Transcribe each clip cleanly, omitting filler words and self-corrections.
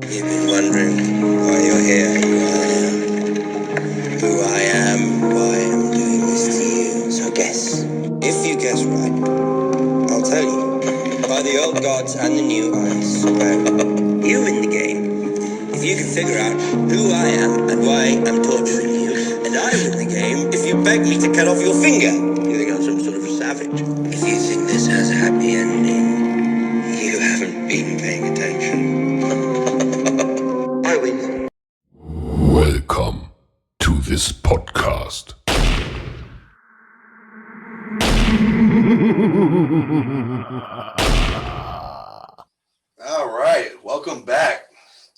You've been wondering why you're here, who I am, why I'm doing this to you. So guess. If you guess right, I'll tell you. By the old gods and the new, I swear. You win the game. If you can figure out who I am and why I'm torturing you, and I win the game if you beg me to cut off your finger. You think I'm some sort of a savage? If you think this has a happy ending, you haven't been paying attention. I win. Welcome to this podcast. All right, welcome back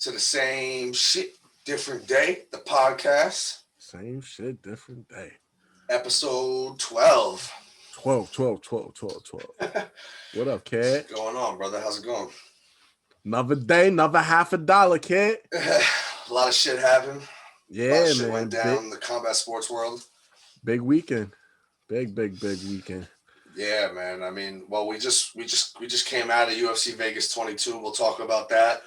to the Same Shit, Different Day, the podcast. Same shit, different day. Episode 12. 12. What up, kid? What's going on, brother? How's it going? Another day, another $50, kid. A lot of shit happened. Yeah, A lot of shit man. went down in the combat sports world. Big weekend. Big weekend. Yeah, man. I mean, well, we just came out of UFC Vegas 22. We'll talk about that.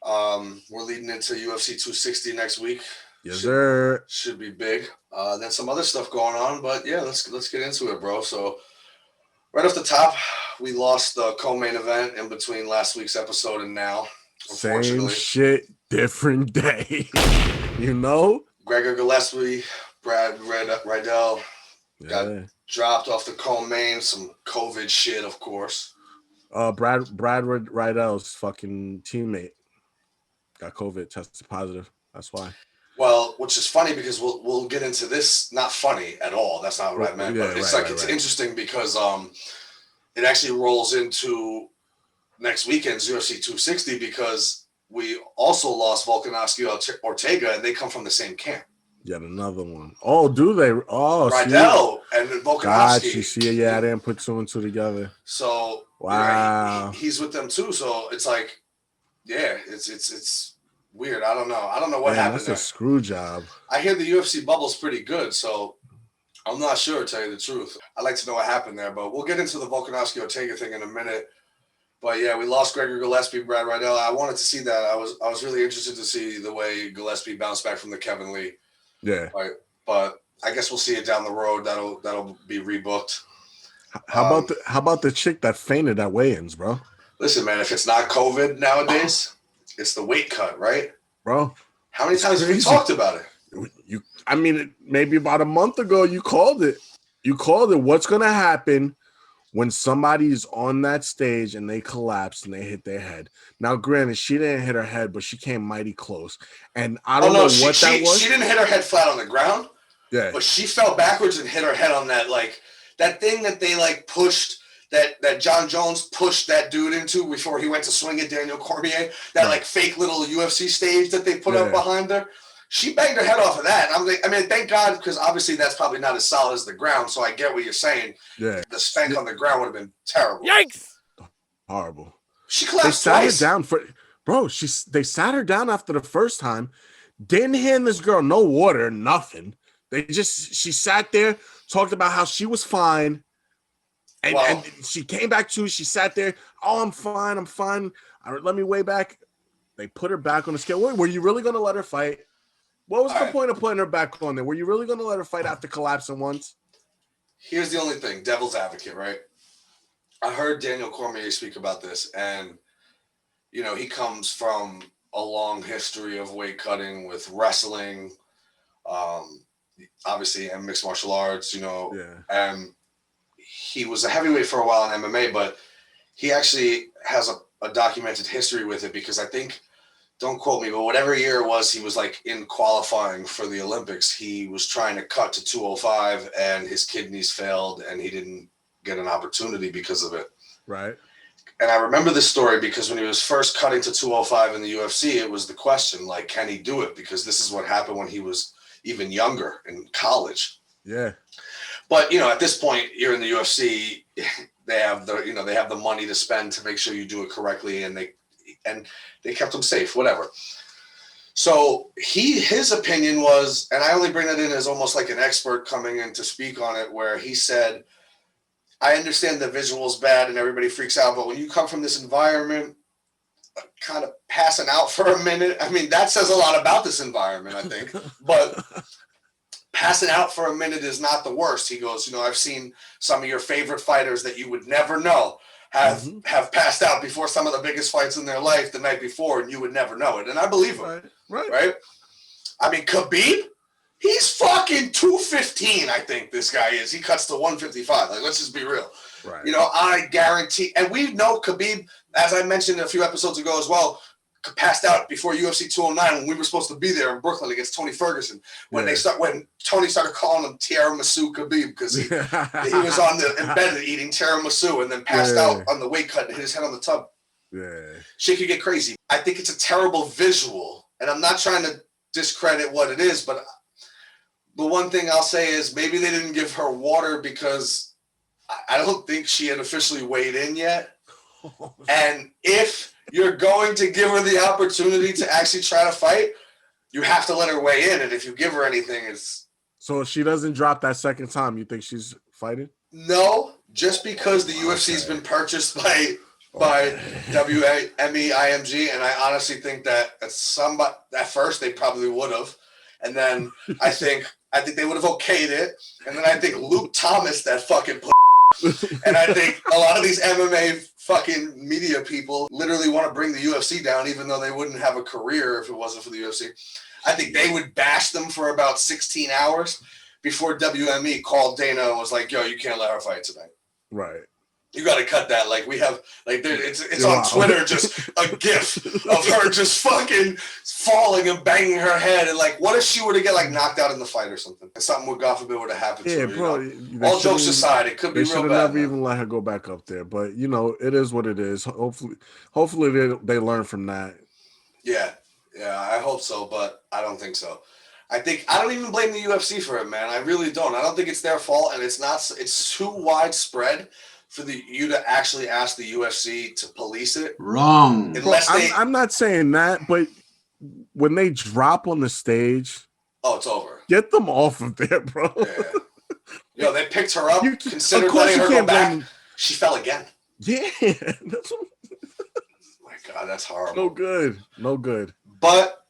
We're leading into UFC 260 next week. Yes, sir. Should be big. Then some other stuff going on, but yeah, let's get into it, bro. So right off the top, we lost the co-main event in between last week's episode and now. Same shit, different day. You know? Gregor Gillespie, Brad Riddell got dropped off the co-main. Some COVID shit, of course. Brad Riddell's fucking teammate got COVID, tested positive. That's why. Well, which is funny because we'll get into this. Not funny at all. That's not what I meant. But it's it's interesting because it actually rolls into next weekend's UFC 260 because we also lost Volkanovski Ortega and they come from the same camp. Yet another one. Oh, do they? Oh, Riddell and Volkanovski. God, you see, yeah, I didn't put two and two together. So wow, he's with them too. So it's like, yeah, it's weird. I don't know what happened. That's there. A screw job. I hear the UFC bubble's pretty good, so I'm not sure, to tell you the truth. I'd like to know what happened there, but we'll get into the Volkanovski Ortega thing in a minute. But yeah, we lost Gregor Gillespie, Brad Riddell. I wanted to see that. I was really interested to see the way Gillespie bounced back from the Kevin Lee. Yeah. Right. But I guess we'll see it down the road. That'll be rebooked. How about the chick that fainted at weigh-ins, bro? Listen, man, if it's not COVID nowadays, it's the weight cut, right? Bro. How many times have we talked about it? I mean, maybe about a month ago you called it. What's gonna happen when somebody's on that stage and they collapse and they hit their head? Now, granted, she didn't hit her head, but she came mighty close. And I don't know what that was. She didn't hit her head flat on the ground. Yeah. But she fell backwards and hit her head on that thing that they pushed, that John Jones pushed that dude into before he went to swing at Daniel Cormier, that fake little UFC stage that they put up behind her. She banged her head off of that. And thank God, because obviously that's probably not as solid as the ground. So I get what you're saying. Yeah. The spank on the ground would have been terrible. Yikes! Horrible. She collapsed They sat twice. her down they sat her down after the first time. Didn't hand this girl no water, nothing. She sat there, talked about how she was fine. And she came back to, she sat there. Oh, I'm fine. Let me weigh back. They put her back on the scale. Were you really going to let her fight? What was the point of putting her back on there? Were you really going to let her fight after collapsing once? Here's the only thing, devil's advocate, right? I heard Daniel Cormier speak about this, and, he comes from a long history of weight cutting with wrestling, obviously, and mixed martial arts, and he was a heavyweight for a while in MMA, but he actually has a documented history with it because I think, don't quote me, but whatever year it was, he was in qualifying for the Olympics. He was trying to cut to 205 and his kidneys failed and he didn't get an opportunity because of it. Right. And I remember this story because when he was first cutting to 205 in the UFC, it was the question, can he do it? Because this is what happened when he was even younger in college. Yeah. But, at this point, you're in the UFC, they have the money to spend to make sure you do it correctly, and they kept him safe, whatever. So his opinion was, and I only bring that in as almost like an expert coming in to speak on it, where he said, I understand the visual's bad and everybody freaks out, but when you come from this environment, kind of passing out for a minute. I mean, that says a lot about this environment, I think. But passing out for a minute is not the worst. He goes, I've seen some of your favorite fighters that you would never know have passed out before some of the biggest fights in their life the night before, and you would never know it. And I believe him. Right? I mean, Khabib, he's fucking 215, I think this guy is. He cuts to 155. Like, let's just be real. Right. I guarantee, and we know Khabib, as I mentioned a few episodes ago as well, passed out before UFC 209 when we were supposed to be there in Brooklyn against Tony Ferguson. When Tony started calling him tiramisu Khabib because he was on the embedded eating tiramisu and then passed out on the weight cut and hit his head on the tub. Yeah. Shit could get crazy. I think it's a terrible visual, and I'm not trying to discredit what it is, but the one thing I'll say is maybe they didn't give her water because I don't think she had officially weighed in yet. And if you're going to give her the opportunity to actually try to fight, you have to let her weigh in. And if you give her anything, it's... So if she doesn't drop that second time, you think she's fighting? No, just because the UFC's been purchased by WME, IMG, and I honestly think that at first they probably would have. And then I think they would have okayed it. And then I think Luke Thomas, that fucking and I think a lot of these MMA fucking media people literally want to bring the UFC down, even though they wouldn't have a career if it wasn't for the UFC. I think they would bash them for about 16 hours before WME called Dana and was like, yo, you can't let her fight tonight. Right. You got to cut that. Like, we have, like, it's on Twitter, just a gif of her just fucking falling and banging her head. And, like, what if she were to get, like, knocked out in the fight or something? And something would, God forbid, would have happened to her. Bro. All jokes aside, it could be real bad. They should have never even let her go back up there. But, it is what it is. Hopefully they learn from that. Yeah, I hope so, but I don't think so. I don't even blame the UFC for it, man. I really don't. I don't think it's their fault, and it's too widespread for you to actually ask the UFC to police it. Wrong. I'm not saying that, but when they drop on the stage, it's over. Get them off of there, bro. Yeah. They picked her up, considered letting her go back. She fell again. Yeah. My God, that's horrible. No good. But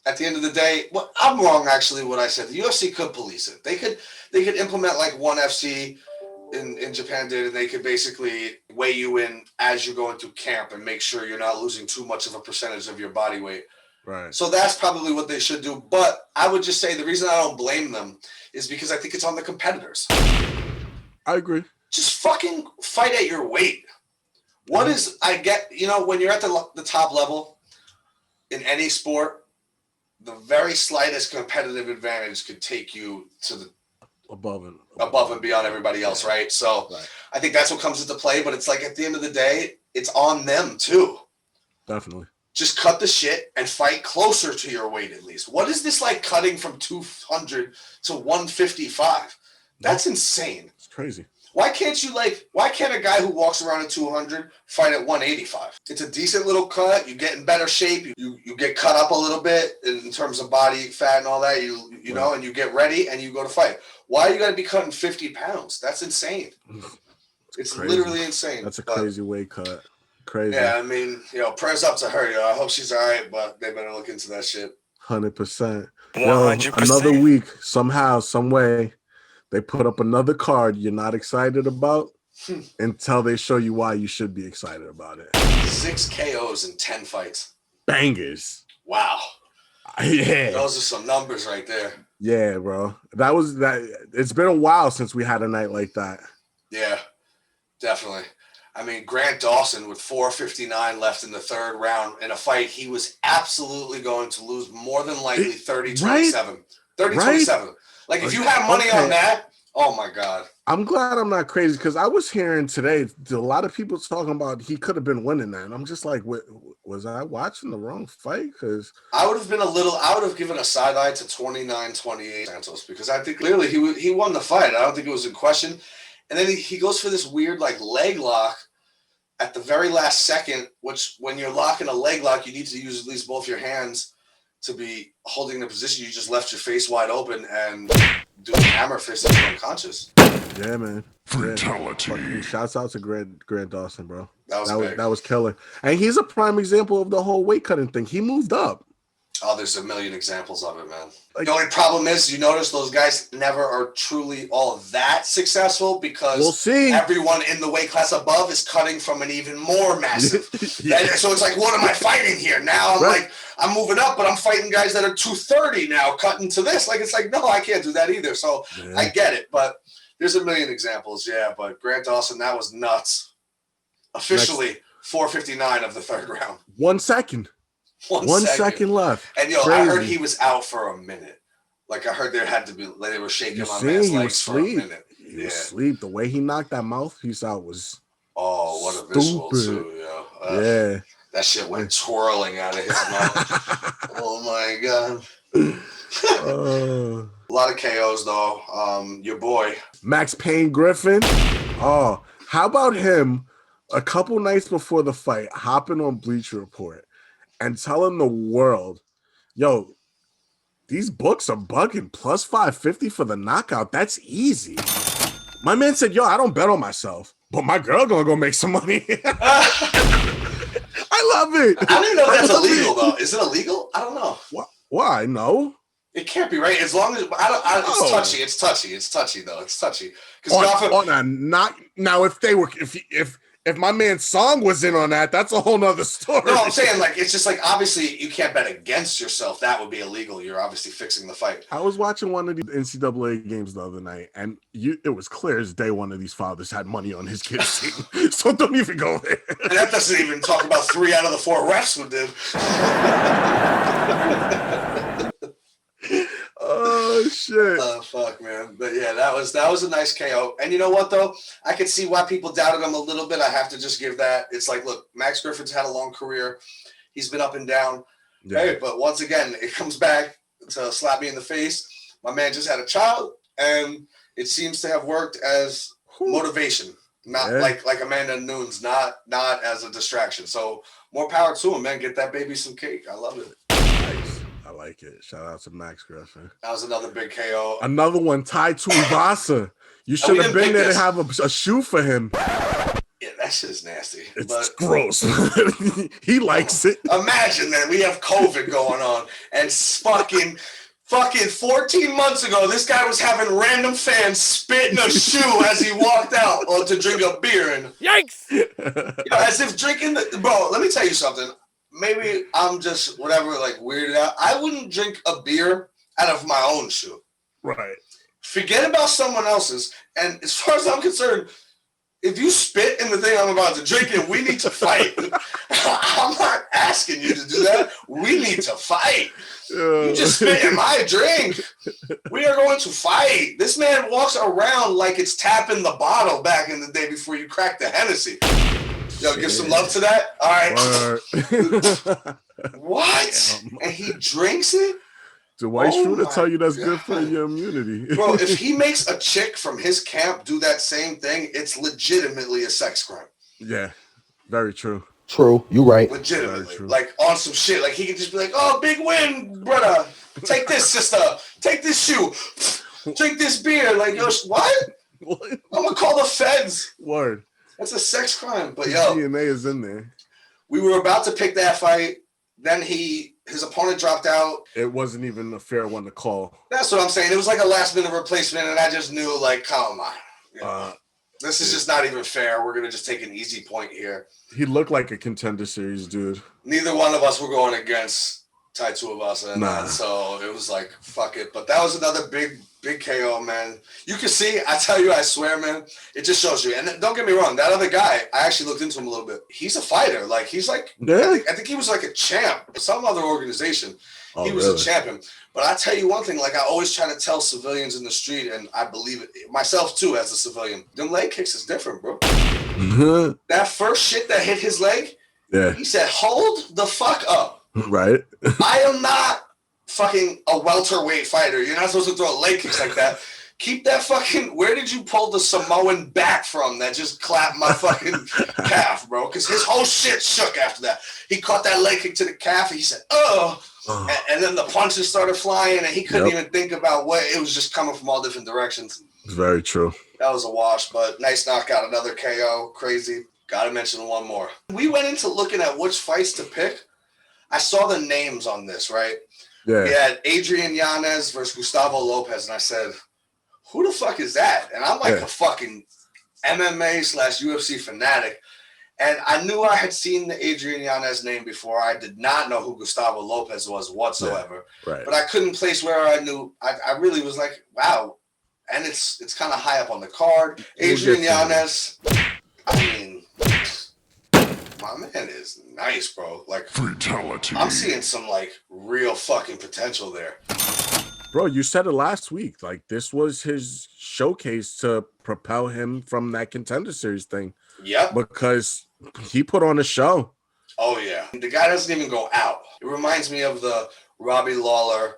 at the end of the day, I'm wrong actually what I said. The UFC could police it. They could implement like ONE FC in Japan did, and they could basically weigh you in as you're going through camp and make sure you're not losing too much of a percentage of your body weight. Right. So that's probably what they should do. But I would just say the reason I don't blame them is because I think it's on the competitors. I agree. Just fucking fight at your weight. When you're at the top level in any sport, the very slightest competitive advantage could take you to the above and beyond everybody else, right? So I think that's what comes into play, but it's like at the end of the day, it's on them too. Definitely. Just cut the shit and fight closer to your weight at least. What is this like cutting from 200 to 155? That's insane. It's crazy. Why can't a guy who walks around at 200 fight at 185? It's a decent little cut. You get in better shape. You get cut up a little bit in terms of body fat and all that. You know, and you get ready and you go to fight. Why you got to be cutting 50 pounds? That's insane. It's literally insane. That's a crazy weight cut. Crazy. Yeah, I mean, prayers up to her. I hope she's all right, but they better look into that shit. 100%. 100%. Another week, somehow, some way, they put up another card you're not excited about until they show you why you should be excited about it. 6 KOs in 10 fights. Bangers. Wow. Yeah. Those are some numbers right there. Yeah, bro. It's been a while since we had a night like that. Yeah, definitely. I mean, Grant Dawson with 4:59 left in the third round in a fight he was absolutely going to lose, more than likely 30-27. 30-27. Like, if you have money on that, oh my God. I'm glad I'm not crazy, because I was hearing today a lot of people talking about he could have been winning that. And I'm just like, was I watching the wrong fight? Because I would have given a side eye to 29-28 Santos, because I think clearly he won the fight. I don't think it was in question. And then he goes for this weird like leg lock at the very last second, which when you're locking a leg lock, you need to use at least both your hands to be holding the position. You just left your face wide open, and doing hammer fists and unconscious. Yeah, man. Fatality. Yeah. Shouts out to Grant Dawson, bro. That was killer. And he's a prime example of the whole weight cutting thing. He moved up. Oh, there's a million examples of it, man. The only problem is, you notice those guys never are truly all that successful because everyone in the weight class above is cutting from an even more massive. So it's like, what am I fighting here? Now I'm moving up, but I'm fighting guys that are 230 now, cutting to this. Like, it's like, no, I can't do that either. So I get it, but there's a million examples. Yeah, but Grant Dawson, that was nuts. Officially, 4:59 of the third round. 1 second. One second left. And I heard he was out for a minute. Like I heard they were shaking my man's legs for a minute. He was asleep. The way he knocked that mouthpiece out was what a visual too, yeah. That shit went twirling out of his mouth. Oh my god. A lot of KOs though. Your boy Max Payne Griffin. Oh, how about him a couple nights before the fight hopping on Bleacher Report and telling the world, yo, these books are bugging. Plus 550 for the knockout. That's easy. My man said, yo, I don't bet on myself, but my girl gonna go make some money. I love it. I don't even know if that's illegal, though. Is it illegal? I don't know. Why? No. It can't be, right? As long as it's touchy. It's touchy, though. It's touchy. Now, if my man's song was in on that, that's a whole nother story. No, I'm saying, like, it's just like, obviously you can't bet against yourself. That would be illegal. You're obviously fixing the fight. I was watching one of the NCAA games the other night, and it was clear as day one of these fathers had money on his kid's team. So don't even go there. And that doesn't even talk about 3 out of the 4 refs who did. Oh shit! Oh fuck, man! But yeah, that was a nice KO. And you know what though? I could see why people doubted him a little bit. I have to just give that. It's like, look, Max Griffin's had a long career. He's been up and down. Yeah. Hey, but once again, it comes back to slap me in the face. My man just had a child, and it seems to have worked as motivation, not like Amanda Nunes, not as a distraction. So more power to him, man. Get that baby some cake. I love it. Nice. I like it. Shout out to Max Griffin. That was another big KO. Another one, Tai Tuivasa. You should have been there to have a shoe for him. Yeah, that shit is nasty. It's gross. He likes it. Imagine that we have COVID going on, and fucking 14 months ago, this guy was having random fans spit in a shoe as he walked out or to drink a beer. And yikes! As if drinking bro, let me tell you something. Maybe I'm just weirded out. I wouldn't drink a beer out of my own shoe. Right. Forget about someone else's. And as far as I'm concerned, if you spit in the thing I'm about to drink in, we need to fight. I'm not asking you to do that. We need to fight. You just spit in my drink. We are going to fight. This man walks around like it's tapping the bottle back in the day before you crack the Hennessy. Yo, give some love to that. All right. What? And he drinks it? Dwight Schroeder tell you that's good for your immunity. Bro, if he makes a chick from his camp do that same thing, it's legitimately a sex crime. Yeah, very true. True, you right. Legitimately. Like on some shit. Like he could just be like, oh, big win, brother. Take this, sister. Take this shoe. Drink this beer. Like, yo, what? I'm gonna call the feds. Word. That's a sex crime. But yo, DNA is in there. We were about to pick that fight. Then his opponent dropped out. It wasn't even a fair one to call. That's what I'm saying. It was like a last minute replacement, and I just knew, like, come on. You know, this is just not even fair. We're gonna just take an easy point here. He looked like a contender series dude. Neither one of us were going against Tai Tuivasa, so it was like, fuck it. But that was another big KO, man. You can see, I tell you, I swear, man, it just shows you. And don't get me wrong, that other guy, I actually looked into him a little bit. He's a fighter. Like, he's like, I think he was like a champ, some other organization. He was a champion. But I tell you one thing, like I always try to tell civilians in the street, and I believe it myself too as a civilian, them leg kicks is different, bro. Mm-hmm. That first shit that hit his leg, he said, hold the fuck up. Right. I am not fucking a welterweight fighter. You're not supposed to throw leg kicks like that. Keep that fucking, where did you pull the Samoan back from that just clapped my fucking calf, bro? Because his whole shit shook after that. He caught that leg kick to the calf and he said, oh, And then the punches started flying, and he couldn't even think about what. It was just coming from all different directions. It's very true. That was a wash, but nice knockout, another KO. Crazy. Got to mention one more. We went into looking at which fights to pick. I saw the names on this, right? Yeah. We had Adrian Yanez versus Gustavo Lopez, and I said, who the fuck is that? And I'm like a fucking MMA/UFC fanatic. And I knew I had seen the Adrian Yanez name before. I did not know who Gustavo Lopez was whatsoever. Yeah, right. But I couldn't place where I knew. I really was like, wow. And it's kind of high up on the card. Adrian Yanez, I mean, my man is nice, bro. Like, fatality. I'm seeing some, like, real fucking potential there. Bro, you said it last week. Like, this was his showcase to propel him from that Contender Series thing. Yep. Because he put on a show. Oh, yeah. The guy doesn't even go out. It reminds me of the Robbie Lawler,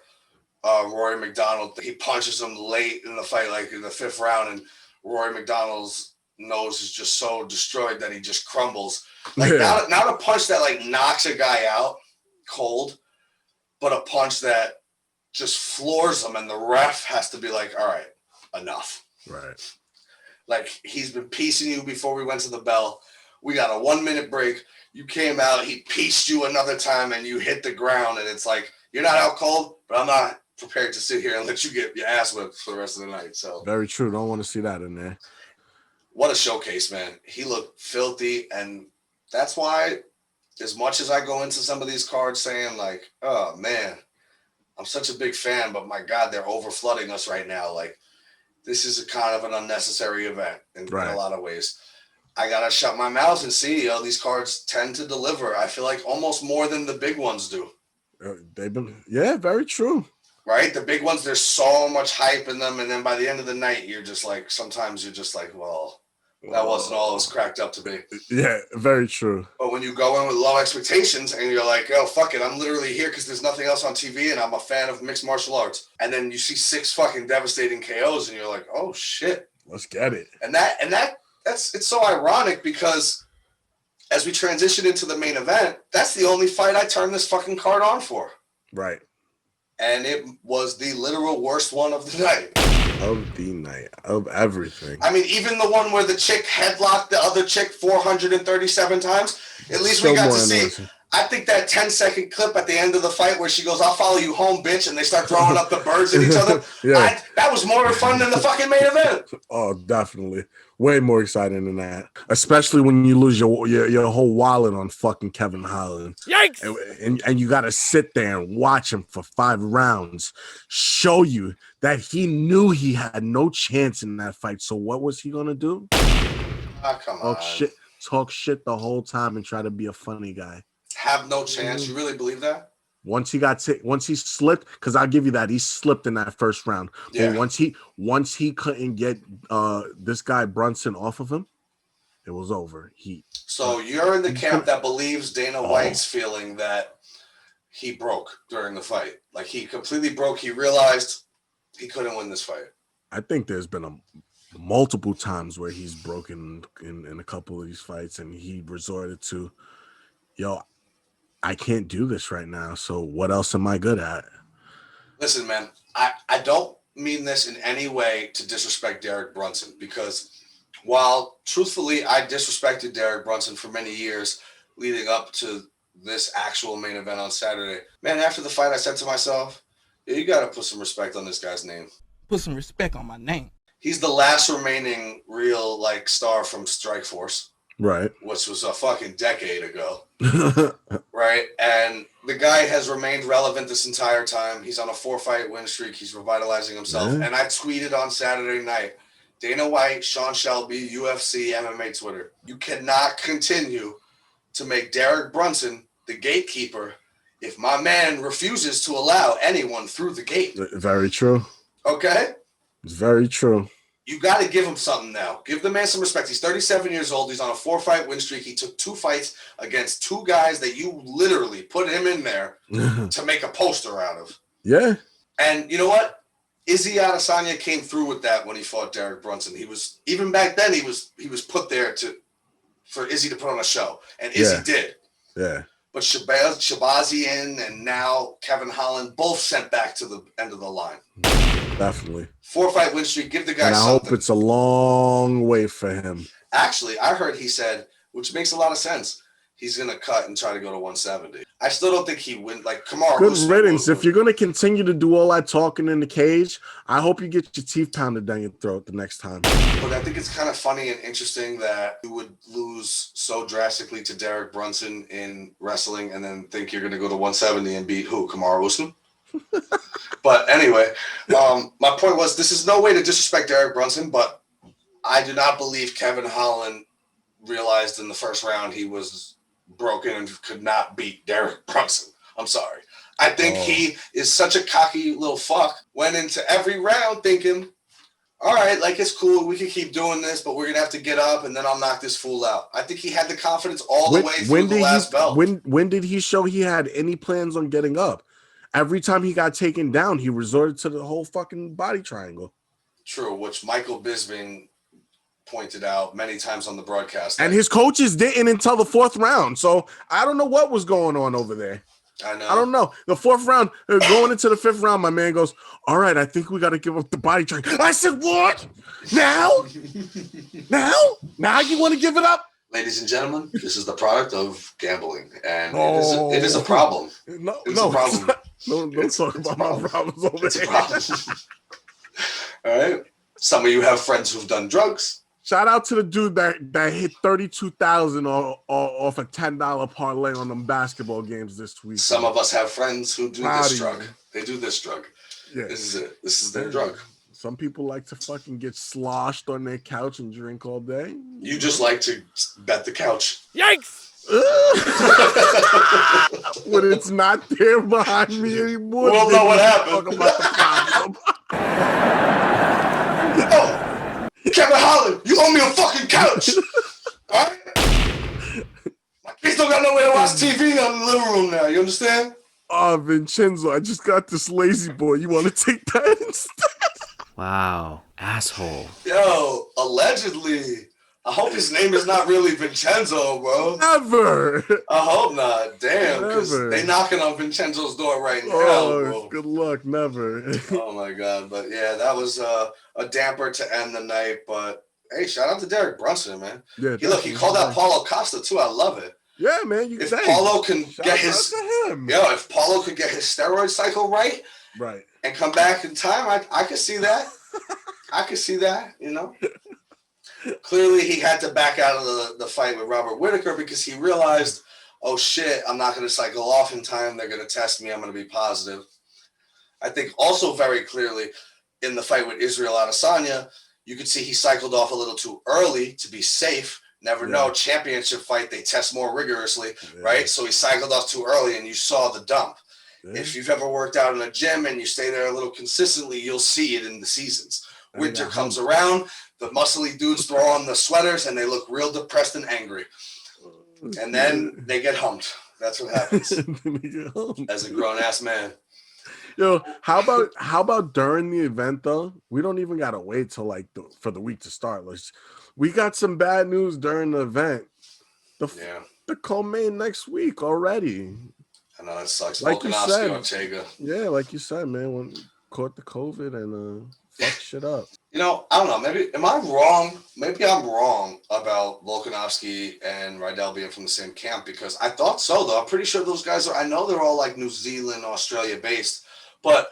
Rory McDonald. He punches him late in the fight, like in the 5th round, and Rory McDonald's nose is just so destroyed that he just crumbles. Like, not a punch that, like, knocks a guy out cold, but a punch that just floors him, and the ref has to be like, all right, enough. Right. Like, he's been piecing you before we went to the bell. We got a 1-minute break. You came out, he pieced you another time, and you hit the ground, and it's like, you're not out cold, but I'm not prepared to sit here and let you get your ass whipped for the rest of the night. So very true. Don't want to see that in there. What a showcase, man. He looked filthy, and that's why, as much as I go into some of these cards saying, like, oh, man, I'm such a big fan, but my God, they're over-flooding us right now. Like, this is a kind of an unnecessary event in a lot of ways. I got to shut my mouth and see, these cards tend to deliver. I feel like almost more than the big ones do. They've been, very true. Right? The big ones, there's so much hype in them. And then by the end of the night, you're just like, sometimes you're just like, well, that wasn't all it was cracked up to be. Yeah, very true. But when you go in with low expectations and you're like, oh, fuck it, I'm literally here because there's nothing else on TV and I'm a fan of mixed martial arts. And then you see 6 fucking devastating KOs and you're like, oh, shit. Let's get it. And it's so ironic because as we transition into the main event, that's the only fight I turned this fucking card on for. Right. And it was the literal worst one of the night. Of everything. I mean, even the one where the chick headlocked the other chick 437 times, at least we got to see. I think that 10-second clip at the end of the fight where she goes, I'll follow you home, bitch, and they start throwing up the birds at each other. That was more fun than the fucking main event. Oh, definitely. Way more exciting than that. Especially when you lose your whole wallet on fucking Kevin Holland. Yikes! And you got to sit there and watch him for 5 rounds, show you that he knew he had no chance in that fight. So what was he going to do? Come on. Talk shit the whole time and try to be a funny guy. Have no chance. You really believe that? Once he slipped, because I'll give you that, he slipped in that first round. Yeah. But once he couldn't get this guy Brunson off of him, it was over. So you're in the camp that believes Dana White's feeling that he broke during the fight. Like, he completely broke. He realized he couldn't win this fight. I think there's been multiple times where he's broken in a couple of these fights, and he resorted to, I can't do this right now, so what else am I good at? Listen, man, I don't mean this in any way to disrespect Derek Brunson, because while truthfully I disrespected Derek Brunson for many years leading up to this actual main event on Saturday, man, after the fight I said to myself, you got to put some respect on this guy's name. Put some respect on my name. He's the last remaining real, like, star from Strikeforce. Right. Which was a fucking decade ago. Right. And the guy has remained relevant this entire time. He's on a 4-fight win streak. He's revitalizing himself. Yeah. And I tweeted on Saturday night, Dana White, Sean Shelby, UFC, MMA Twitter, you cannot continue to make Derek Brunson the gatekeeper if my man refuses to allow anyone through the gate. Very true. Okay? It's very true. You got to give him something now. Give the man some respect. He's 37 years old. He's on a 4-fight win streak. He took 2 fights against 2 guys that you literally put him in there to make a poster out of. Yeah. And you know what? Izzy Adesanya came through with that when he fought Derek Brunson. He was, even back then, he was put there for Izzy to put on a show. And Izzy did. Yeah. But Shabazian and now Kevin Holland both sent back to the end of the line. Definitely. 4-fight win streak. Give the guy and I something. hope it's a long way for him. Actually, I heard he said, which makes a lot of sense, he's going to cut and try to go to 170. I still don't think he win. Like, Kamaru. Good riddance. If you're going to continue to do all that talking in the cage, I hope you get your teeth pounded down your throat the next time. But I think it's kind of funny and interesting that you would lose so drastically to Derek Brunson in wrestling and then think you're going to go to 170 and beat who? Kamaru Usman? But anyway, my point was this is no way to disrespect Derek Brunson, but I do not believe Kevin Holland realized in the first round he was broken and could not beat Derek Brunson. I'm sorry. I think he is such a cocky little fuck. Went into every round thinking, all right, like it's cool. We can keep doing this, but we're going to have to get up and then I'll knock this fool out. I think he had the confidence all the way through the last belt. When did he show he had any plans on getting up? Every time he got taken down, he resorted to the whole fucking body triangle. True, which Michael Bisping pointed out many times on the broadcast. And his coaches didn't until the fourth round. So I don't know what was going on over there. I know. I don't know. The fourth round, going into the fifth round, my man goes, all right, I think we got to give up the body triangle. I said, what? Now? Now you want to give it up? Ladies and gentlemen, this is the product of gambling, and it is a problem. It's a problem. Don't talk about my problems over it's there. A problem. All right. Some of you have friends who've done drugs. Shout out to the dude that hit 32,000 off a $10 parlay on them basketball games this week. Some of us have friends who do this drug. They do this drug. Yeah. This is it. This is their drug. Some people like to fucking get sloshed on their couch and drink all day. You just like to bet the couch. Yikes! When it's not there behind me anymore. We'll know what happened. Talk about the problem. Oh, Kevin Holland, you owe me a fucking couch. All right? My kids don't got nowhere to watch TV in the living room now. You understand? Oh, Vincenzo, I just got this lazy boy. You want to take that instead? Wow, asshole. Yo, allegedly. I hope his name is not really Vincenzo, bro. Never. I hope not. Damn, because they knocking on Vincenzo's door right now, bro. Good luck, never. Oh, my God. But, yeah, that was a damper to end the night. But, hey, shout out to Derek Brunson, man. Yeah, he called out Paulo Costa, too. I love it. Yeah, man. If Paulo can get his if Paulo could get his steroid cycle right, and come back in time, I could see that. I could see that, you know. Clearly, he had to back out of the fight with Robert Whittaker because he realized, oh shit, I'm not going to cycle off in time. They're going to test me. I'm going to be positive. I think also very clearly in the fight with Israel Adesanya, you could see he cycled off a little too early to be safe. Never know. Championship fight, they test more rigorously, right? So he cycled off too early and you saw the dump. Yeah. If you've ever worked out in a gym and you stay there a little consistently, you'll see it in the seasons. Winter comes around, the muscly dudes throw on the sweaters and they look real depressed and angry. And then they get humped. That's what happens as a grown-ass man. Yo, how about during the event though? We don't even gotta wait till for the week to start. We got some bad news during the event. The co-main next week already. I know that sucks. Like you said, Ortega. Yeah, like you said, man, when caught the COVID and fuck shit up. You know, I don't know. Maybe am I wrong? Maybe I'm wrong about Volkanovski and Rydell being from the same camp because I thought so though. I'm pretty sure those guys are. I know they're all like New Zealand, Australia based, but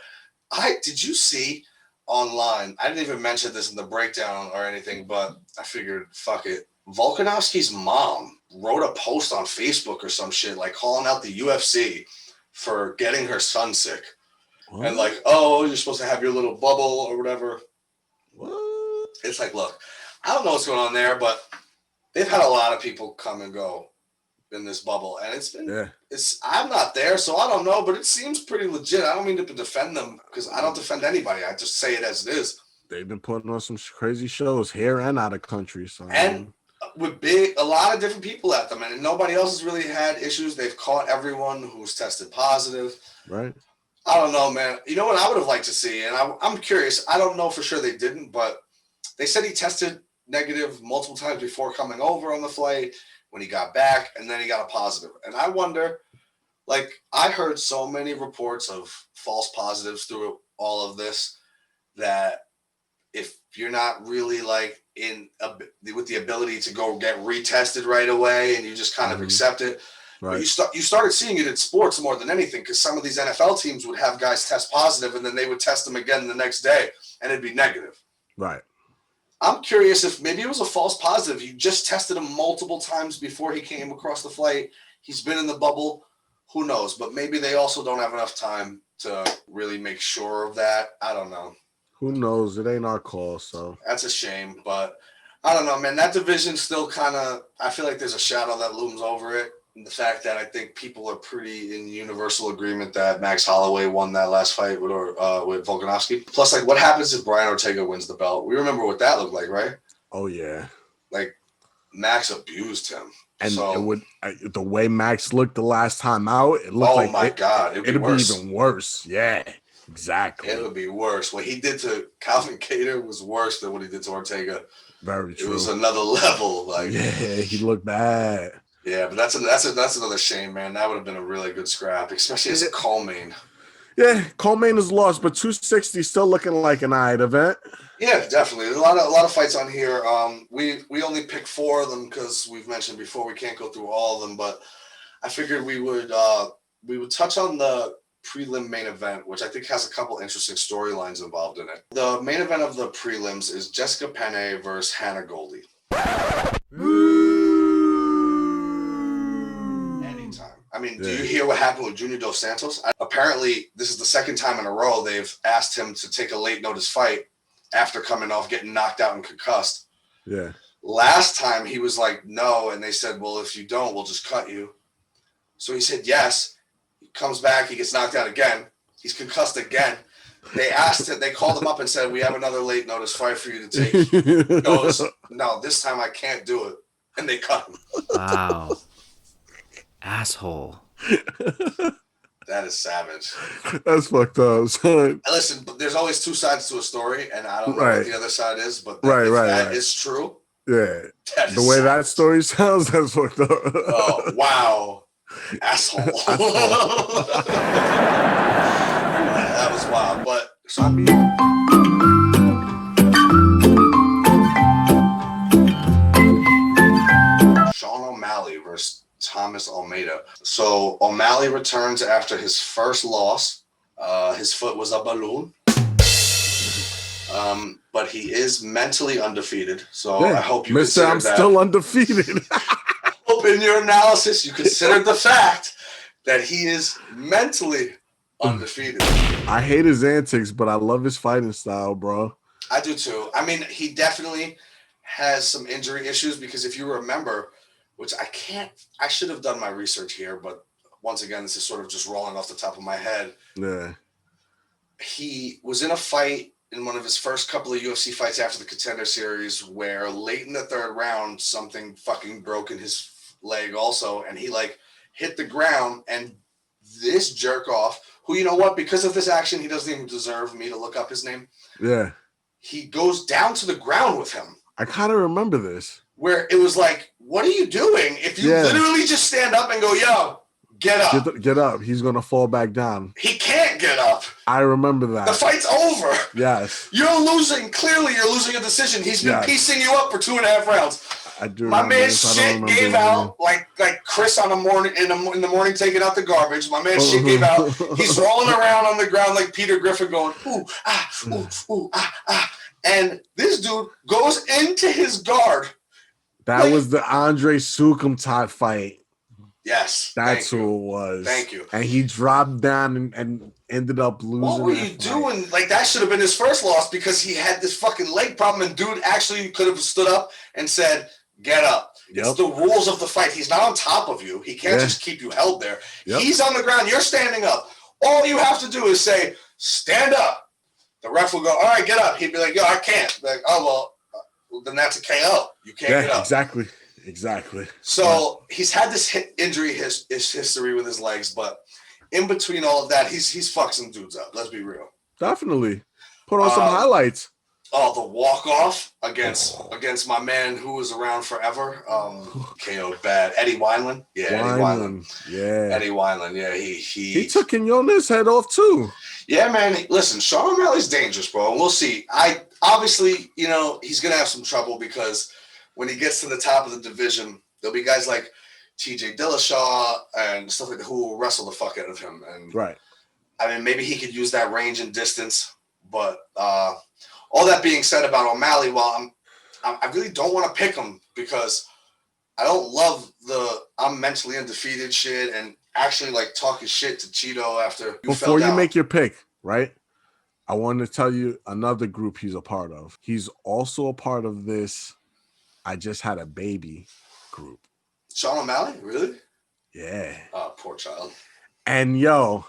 did you see online? I didn't even mention this in the breakdown or anything, but I figured, fuck it. Volkanovski's mom wrote a post on Facebook or some shit, like calling out the UFC for getting her son sick. What? And like, oh, you're supposed to have your little bubble or whatever. What? It's like, look, I don't know what's going on there, but they've had a lot of people come and go in this bubble. And it's been, I'm not there, so I don't know, but it seems pretty legit. I don't mean to defend them because I don't defend anybody. I just say it as it is. They've been putting on some crazy shows here and out of country. So and with a lot of different people at them, and nobody else has really had issues. They've caught everyone who's tested positive. Right. I don't know, man. You know what I would have liked to see, and I'm curious. I don't know for sure they didn't, but they said he tested negative multiple times before coming over on the flight. when he got back, and then he got a positive. And I wonder, like, I heard so many reports of false positives through all of this that if you're not really like with the ability to go get retested right away and you just kind of accept it, right. But you started seeing it in sports more than anything, because some of these NFL teams would have guys test positive and then they would test them again the next day and it'd be negative. Right. I'm curious if maybe it was a false positive. You just tested him multiple times before he came across the flight. He's been in the bubble. Who knows? But maybe they also don't have enough time to really make sure of that. I don't know. Who knows? It ain't our call, so. That's a shame, but I don't know, man. That division still kind of, I feel like there's a shadow that looms over it. And the fact that I think people are pretty in universal agreement that Max Holloway won that last fight with Volkanovski. Plus, like, what happens if Brian Ortega wins the belt? We remember what that looked like, right? Oh, yeah. Like, Max abused him. And the way Max looked the last time out, it looked like, my God, it'd be even worse. Yeah, exactly. It would be worse. What he did to Calvin Kattar was worse than what he did to Ortega. Very true. It was another level. Like, yeah, he looked bad. Yeah, but that's another shame, man. That would have been a really good scrap, especially as a co-main. Yeah, co-main is lost, but 260 still looking like an eyed event. Yeah, definitely. There's a lot of fights on here. We only picked 4 of them because we've mentioned before we can't go through all of them, but I figured we would touch on the prelim main event, which I think has a couple interesting storylines involved in it. The main event of the prelims is Jessica Penne versus Hannah Goldie. I mean, do you hear what happened with Junior Dos Santos? Apparently, this is the second time in a row they've asked him to take a late notice fight after coming off getting knocked out and concussed. Yeah. Last time he was like, no, and they said, well, if you don't, we'll just cut you. So he said yes. He comes back, he gets knocked out again. He's concussed again. They called him up and said, we have another late notice fight for you to take. He goes, no, this time I can't do it. And they cut him. Wow. Asshole. That is savage. That's fucked up, son. Listen, but there's always 2 sides to a story, and I don't know what the other side is, but that is true. Yeah. The way that story sounds, that's fucked up. Oh, wow. Asshole. That was wild. But Sean O'Malley versus Thomas Almeida. So O'Malley returns after his first loss. His foot was a balloon. But he is mentally undefeated. So I hope you consider that. Still undefeated. I hope in your analysis you considered the fact that he is mentally undefeated. I hate his antics, but I love his fighting style, bro. I do too. I mean, he definitely has some injury issues because if you remember, which I should have done my research here, but once again, this is sort of just rolling off the top of my head. Yeah. He was in a fight in one of his first couple of UFC fights after the Contender Series where late in the 3rd round, something fucking broke in his leg also, and he like hit the ground, and this jerk off, who, you know what, because of this action, he doesn't even deserve me to look up his name. Yeah. He goes down to the ground with him. I kind of remember this. Where it was like, what are you doing? If you literally just stand up and go, yo, get up. Get up. He's going to fall back down. He can't get up. I remember that. The fight's over. Yes. You're losing. Clearly, you're losing a decision. He's been piecing you up for 2.5 rounds. I do. My man's shit gave out like Chris in the morning taking out the garbage. My man's shit gave out. He's rolling around on the ground like Peter Griffin going, ooh, ah, ooh, ooh, ah, ah. And this dude goes into his guard. That was the Andre Sukumtat fight. Yes. That's who it was. Thank you. And he dropped down and ended up losing. What were you doing? Like, that should have been his first loss because he had this fucking leg problem, and dude actually could have stood up and said, get up. Yep. It's the rules of the fight. He's not on top of you. He can't just keep you held there. Yep. He's on the ground. You're standing up. All you have to do is say, stand up. The ref will go, all right, get up. He'd be like, yo, I can't. Like, oh, well, then that's a KO. You can't get up. Exactly. So he's had this injury history with his legs, but in between all of that, he's fucked some dudes up. Let's be real. Definitely. Put on some highlights. Oh, the walk-off against my man who was around forever. KO'd bad. Eddie Wineland. Yeah, Eddie Wineland. Yeah. Eddie Wineland. Yeah, he took Quinones' head off too. Yeah, man. Listen, Sean O'Malley's dangerous, bro. And we'll see. Obviously, he's gonna have some trouble because when he gets to the top of the division, there'll be guys like TJ Dillashaw and stuff like that who will wrestle the fuck out of him. And right. I mean, maybe he could use that range and distance, but all that being said about O'Malley, I really don't want to pick him because I don't love I'm mentally undefeated shit and actually like talking shit to Cheeto after Before you make your pick, right? I wanted to tell you another group he's a part of. He's also a part of this I just had a baby group. Sean O'Malley? Really? Yeah. Oh, poor child. And yo.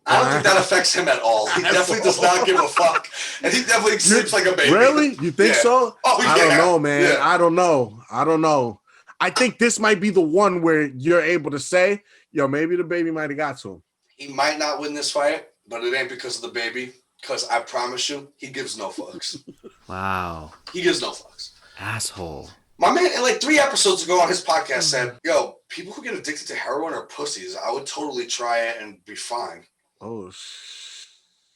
I don't think that affects him at all. He definitely does not give a fuck. And he definitely sleeps like a baby. Really? You think so? Oh, yeah. I don't know, man. Yeah. I don't know. I think this might be the one where you're able to say, yo, maybe the baby might have got to him. He might not win this fight, but it ain't because of the baby. Because I promise you, he gives no fucks. Wow. He gives no fucks. Asshole. My man, like 3 episodes ago on his podcast said, yo, people who get addicted to heroin are pussies. I would totally try it and be fine. Oh,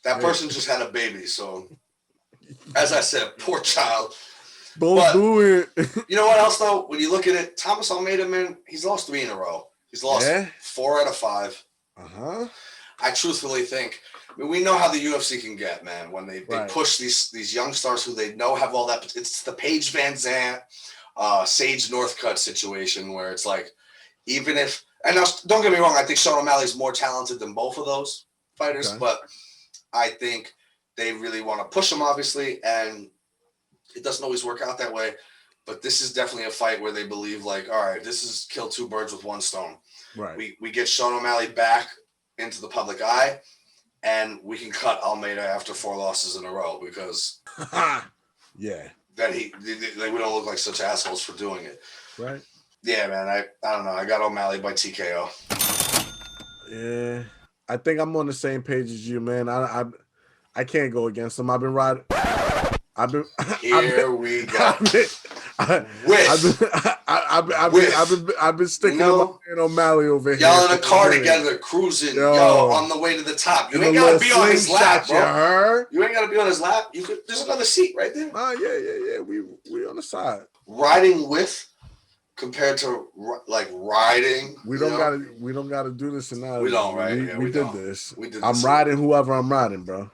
that person just had a baby, so as I said, poor child. Don't do it. You know what else though? When you look at it, Thomas Almeida, man, he's lost 3 in a row. He's lost 4 out of 5. I truthfully think, we know how the UFC can get, man, when they push these young stars who they know have all that. It's the Paige Van Zandt, Sage Northcutt situation where it's like, even if, and now, don't get me wrong, I think Sean O'Malley's more talented than both of those fighters, but I think they really want to push him, obviously, and it doesn't always work out that way. But this is definitely a fight where they believe, like, all right, this is kill 2 birds with 1 stone. Right. We get Sean O'Malley back into the public eye, and we can cut Almeida after 4 losses in a row because then we don't look like such assholes for doing it. Right. Yeah, man. I don't know. I got O'Malley by TKO. Yeah, I think I'm on the same page as you, man. I can't go against him. I've been riding. Here we go. I've been sticking to my man O'Malley over here. Y'all in a car together, cruising, on the way to the top. You ain't gotta be on his lap, bro. You ain't gotta be on his lap. There's another seat right there. Yeah. We on the side. Riding with, compared to like riding. We don't gotta do this now. We don't, right? We did this. I'm riding whoever I'm riding, bro.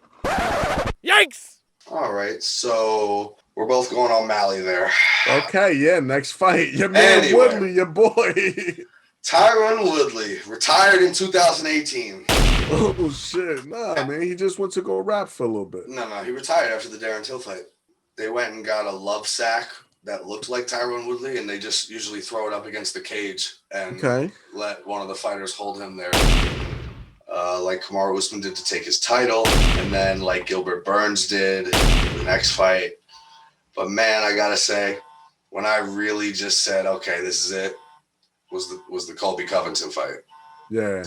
Yikes! All right, so we're both going on O'Malley there. Okay, yeah, next fight. Your man Woodley, your boy. Tyron Woodley, retired in 2018. Oh, shit. Nah, man, he just went to go rap for a little bit. No, he retired after the Darren Till fight. They went and got a love sack that looked like Tyron Woodley, and they just usually throw it up against the cage and let one of the fighters hold him there. Like Kamaru Usman did to take his title, and then like Gilbert Burns did the next fight. But man, I gotta say, when I really just said, okay, this is it, was the Colby Covington fight. Yeah.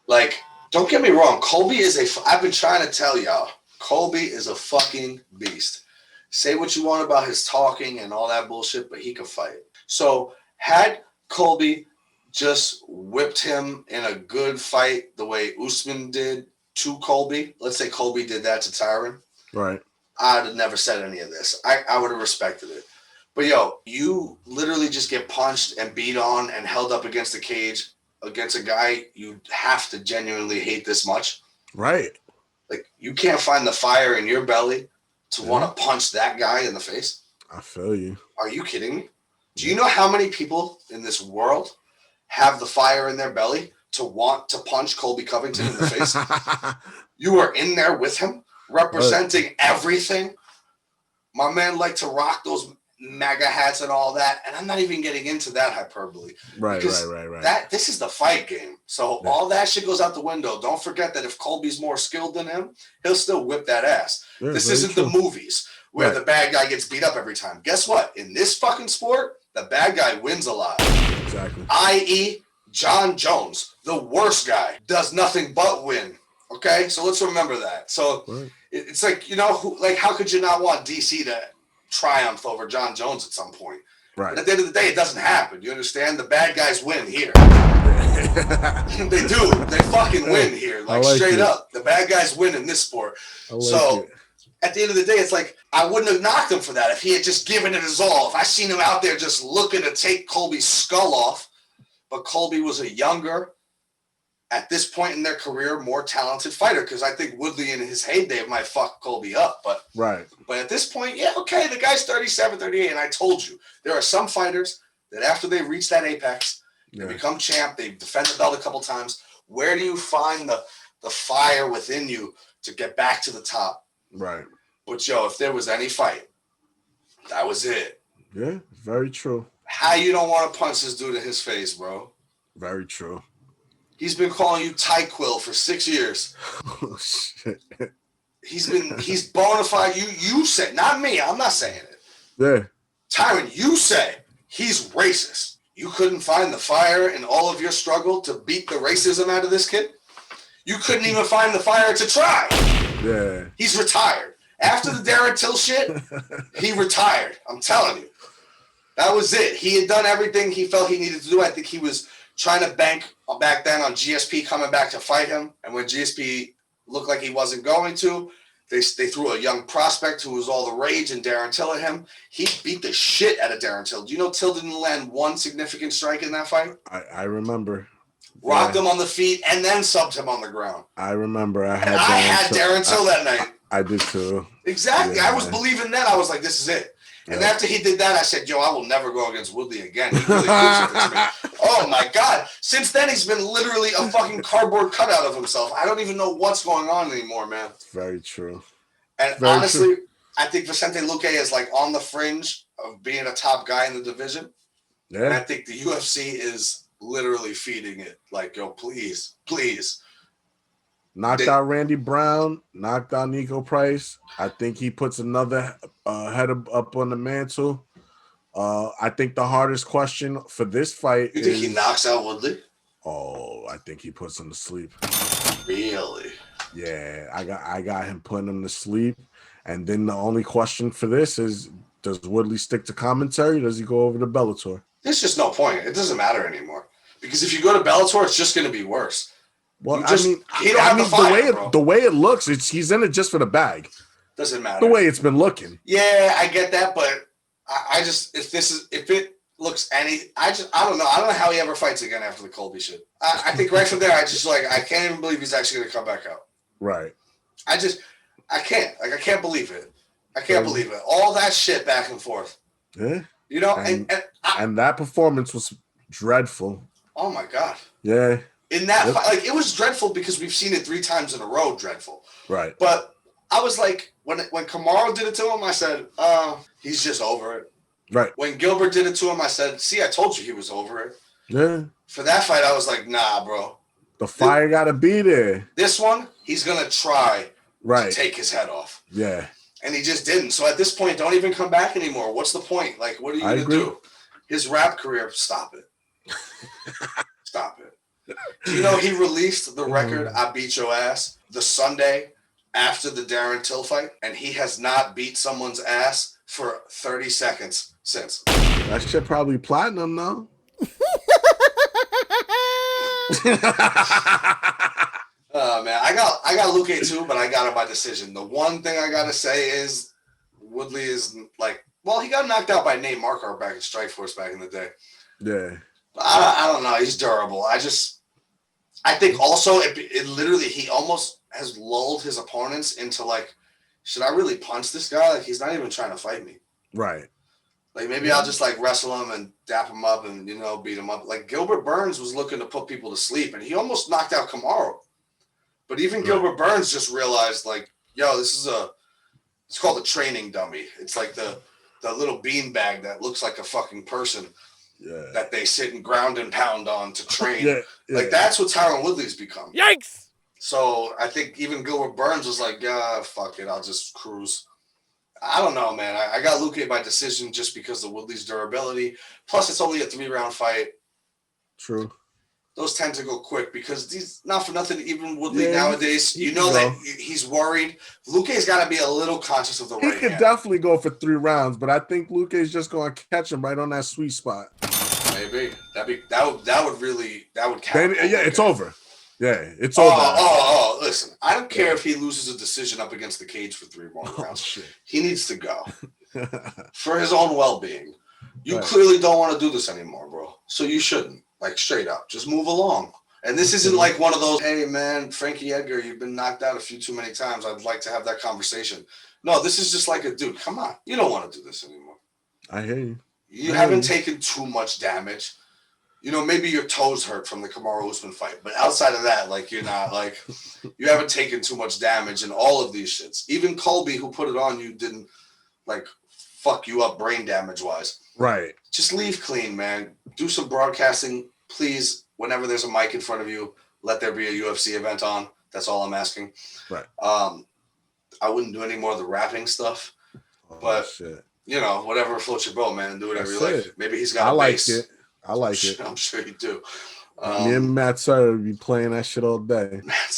Like, don't get me wrong, Colby is I've been trying to tell y'all, Colby is a fucking beast. Say what you want about his talking and all that bullshit, but he can fight. So had Colby just whipped him in a good fight the way Usman did to Colby, let's say Colby did that to Tyron, right? I'd have never said any of this. I would have respected it. But yo, you literally just get punched and beat on and held up against the cage against a guy you have to genuinely hate this much. Right. Like, you can't find the fire in your belly to want to punch that guy in the face. I feel you. Are you kidding me? Do you know how many people in this world have the fire in their belly to want to punch Colby Covington in the face? You were in there with him, representing everything. My man liked to rock those MAGA hats and all that, and I'm not even getting into that hyperbole. Right. This is the fight game, so all that shit goes out the window. Don't forget that if Colby's more skilled than him, he'll still whip that ass. Yeah, this isn't the movies where the bad guy gets beat up every time. Guess what? In this fucking sport, the bad guy wins a lot. Exactly. I.e., John Jones, the worst guy, does nothing but win. Okay, so let's remember that. So it's like, how could you not want DC to triumph over John Jones at some point? Right. But at the end of the day, it doesn't happen. You understand? The bad guys win here. They do. They fucking win here. Like straight up. The bad guys win in this sport. So at the end of the day, it's like, I wouldn't have knocked him for that if he had just given it his all. If I seen him out there just looking to take Colby's skull off, but Colby was a younger, at this point in their career, more talented fighter, because I think Woodley in his heyday might fuck Colby up. But at this point, yeah, okay, the guy's 37, 38, and I told you, there are some fighters that after they reach that apex, they become champ, they defend the belt a couple times, where do you find the fire within you to get back to the top? Right. But, if there was any fight, that was it. Yeah, very true. How you don't want to punch this dude in his face, bro? Very true. He's been calling you Tyquill for 6 years. Oh, shit. He's bona fide. You say, not me. I'm not saying it. Yeah. Tyron, you say he's racist. You couldn't find the fire in all of your struggle to beat the racism out of this kid? You couldn't even find the fire to try. Yeah. He's retired. After the Darren Till shit, he retired. I'm telling you. That was it. He had done everything he felt he needed to do. I think he was trying to bank back then on GSP coming back to fight him. And when GSP looked like he wasn't going to, they threw a young prospect who was all the rage and Darren Till at him. He beat the shit out of Darren Till. Do you know Till didn't land one significant strike in that fight? I remember. Rocked him on the feet and then subbed him on the ground. I remember. I had Darren Till that night. I did too. Exactly. Yeah. I was believing then. I was like, this is it. And after he did that, I said, I will never go against Woodley again. He really proves it to me. Oh, my God. Since then, he's been literally a fucking cardboard cutout of himself. I don't even know what's going on anymore, man. Very true. And honestly, I think Vicente Luque is like on the fringe of being a top guy in the division. Yeah. And I think the UFC is literally feeding it. Like, please. Knocked out Randy Brown, knocked out Nico Price. I think he puts another head up on the mantle. I think the hardest question for this fight is... You think he knocks out Woodley? Oh, I think he puts him to sleep. Really? Yeah, I got him putting him to sleep. And then the only question for this is, does Woodley stick to commentary? Does he go over to Bellator? There's just no point. It doesn't matter anymore. Because if you go to Bellator, it's just going to be worse. Well, the way it looks, he's in it just for the bag. Doesn't matter. The way it's been looking. Yeah, I get that, but I just if it looks I don't know. I don't know how he ever fights again after the Colby shit. I think right from there, I can't even believe he's actually gonna come back out. Right. I can't. I can't believe it. I can't believe it. All that shit back and forth. Yeah. And that performance was dreadful. Oh my God. Yeah. In that fight, it was dreadful because we've seen it 3 times in a row. Dreadful. Right. But I was like, when Kamaru did it to him, I said, he's just over it. Right. When Gilbert did it to him, I said, see, I told you he was over it. Yeah. For that fight, I was like, nah, bro. The fire got to be there. This one, he's going to try to take his head off. Yeah. And he just didn't. So at this point, don't even come back anymore. What's the point? Like, what are you going to do? His rap career, stop it. Stop it. Do you know he released the record, I Beat Your Ass, the Sunday after the Darren Till fight? And he has not beat someone's ass for 30 seconds since. That shit probably platinum, though. Man, I got Luque too, but I got it by decision. The one thing I got to say is Woodley is like, well, he got knocked out by Nate Marquardt back in Strikeforce back in the day. Yeah. I don't know. He's durable. I think also it literally, he almost has lulled his opponents into like, should I really punch this guy? Like, he's not even trying to fight me. Right. Like, maybe I'll just like wrestle him and dap him up and, beat him up. Like, Gilbert Burns was looking to put people to sleep and he almost knocked out Kamaru. But even Gilbert Burns just realized like, yo, it's called a training dummy. It's like the little beanbag that looks like a fucking person. Yeah. That they sit and ground and pound on to train. Yeah. Like, that's what Tyron Woodley's become. Yikes! So I think even Gilbert Burns was like, yeah, fuck it, I'll just cruise. I don't know, man. I got Luque by decision just because of Woodley's durability. Plus, it's only a 3-round fight. True. those tend to go quick because these, not for nothing, even Woodley nowadays, you know that he's worried. Luque's got to be a little conscious of the right hand. He could definitely go for 3 rounds, but I think Luque's just going to catch him right on that sweet spot. Maybe. That would count. Yeah, it's over. Yeah, it's over. Listen, I don't care if he loses a decision up against the cage for 3 more rounds. Shit. He needs to go for his own well-being. You clearly don't want to do this anymore, bro. So you shouldn't. Like, straight up. Just move along. And this isn't like one of those, hey, man, Frankie Edgar, you've been knocked out a few too many times. I'd like to have that conversation. No, this is just like a dude. Come on. You don't want to do this anymore. I hear you. You haven't taken too much damage. You know, maybe your toes hurt from the Kamaru Usman fight. But outside of that, like, you're not, like, you haven't taken too much damage in all of these shits. Even Colby, who put it on you, didn't, like, fuck you up brain damage-wise. Right. Just leave clean, man. Do some broadcasting. Please, whenever there's a mic in front of you, let there be a UFC event on. That's all I'm asking. Right. I wouldn't do any more of the rapping stuff. But, you know, whatever floats your boat, man. Do whatever you like. Maybe he's got a base. I like it. I'm sure you do. Me and Matt Serra be playing that shit all day. Matt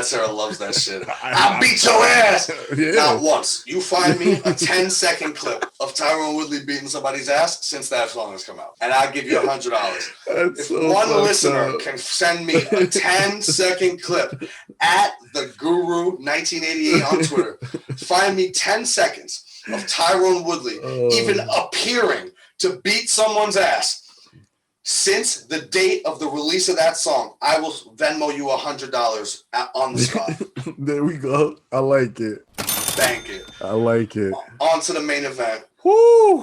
Serra loves that shit. I beat your ass. Yeah. Not once. You find me a 10-second clip of Tyron Woodley beating somebody's ass since that song has come out, and I'll give you $100. If one listener can send me a 10-second clip at the Guru 1988 on Twitter, find me 10 seconds of Tyron Woodley even appearing to beat someone's ass. Since the date of the release of that song, I will Venmo you $100 on the spot. There we go. I like it. Bank it. I like it. On to the main event. Woo!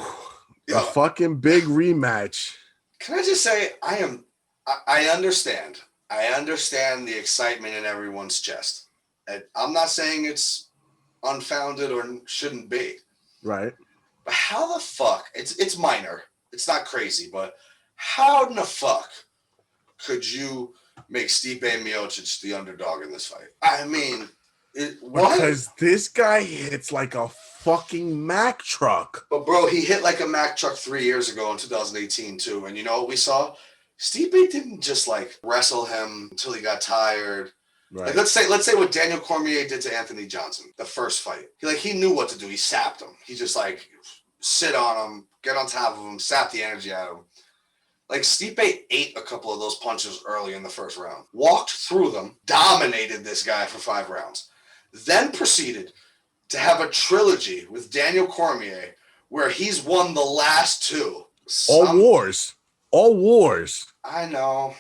A fucking big rematch. Can I just say, I understand. I understand the excitement in everyone's chest. And I'm not saying it's unfounded or shouldn't be. Right. But how the fuck? It's minor. It's not crazy, but how in the fuck could you make Stipe Miocic the underdog in this fight? I mean, because this guy hits like a fucking Mack truck. But bro, he hit like a Mack truck 3 years ago in 2018 too. And you know what we saw? Stipe didn't just like wrestle him until he got tired. Right. Like let's say what Daniel Cormier did to Anthony Johnson, the first fight. He knew what to do. He sapped him. He just like sit on him, get on top of him, sap the energy out of him. Like, Stipe ate a couple of those punches early in the first round, walked through them, dominated this guy for 5 rounds, then proceeded to have a trilogy with Daniel Cormier where he's won the last 2. All wars. I know.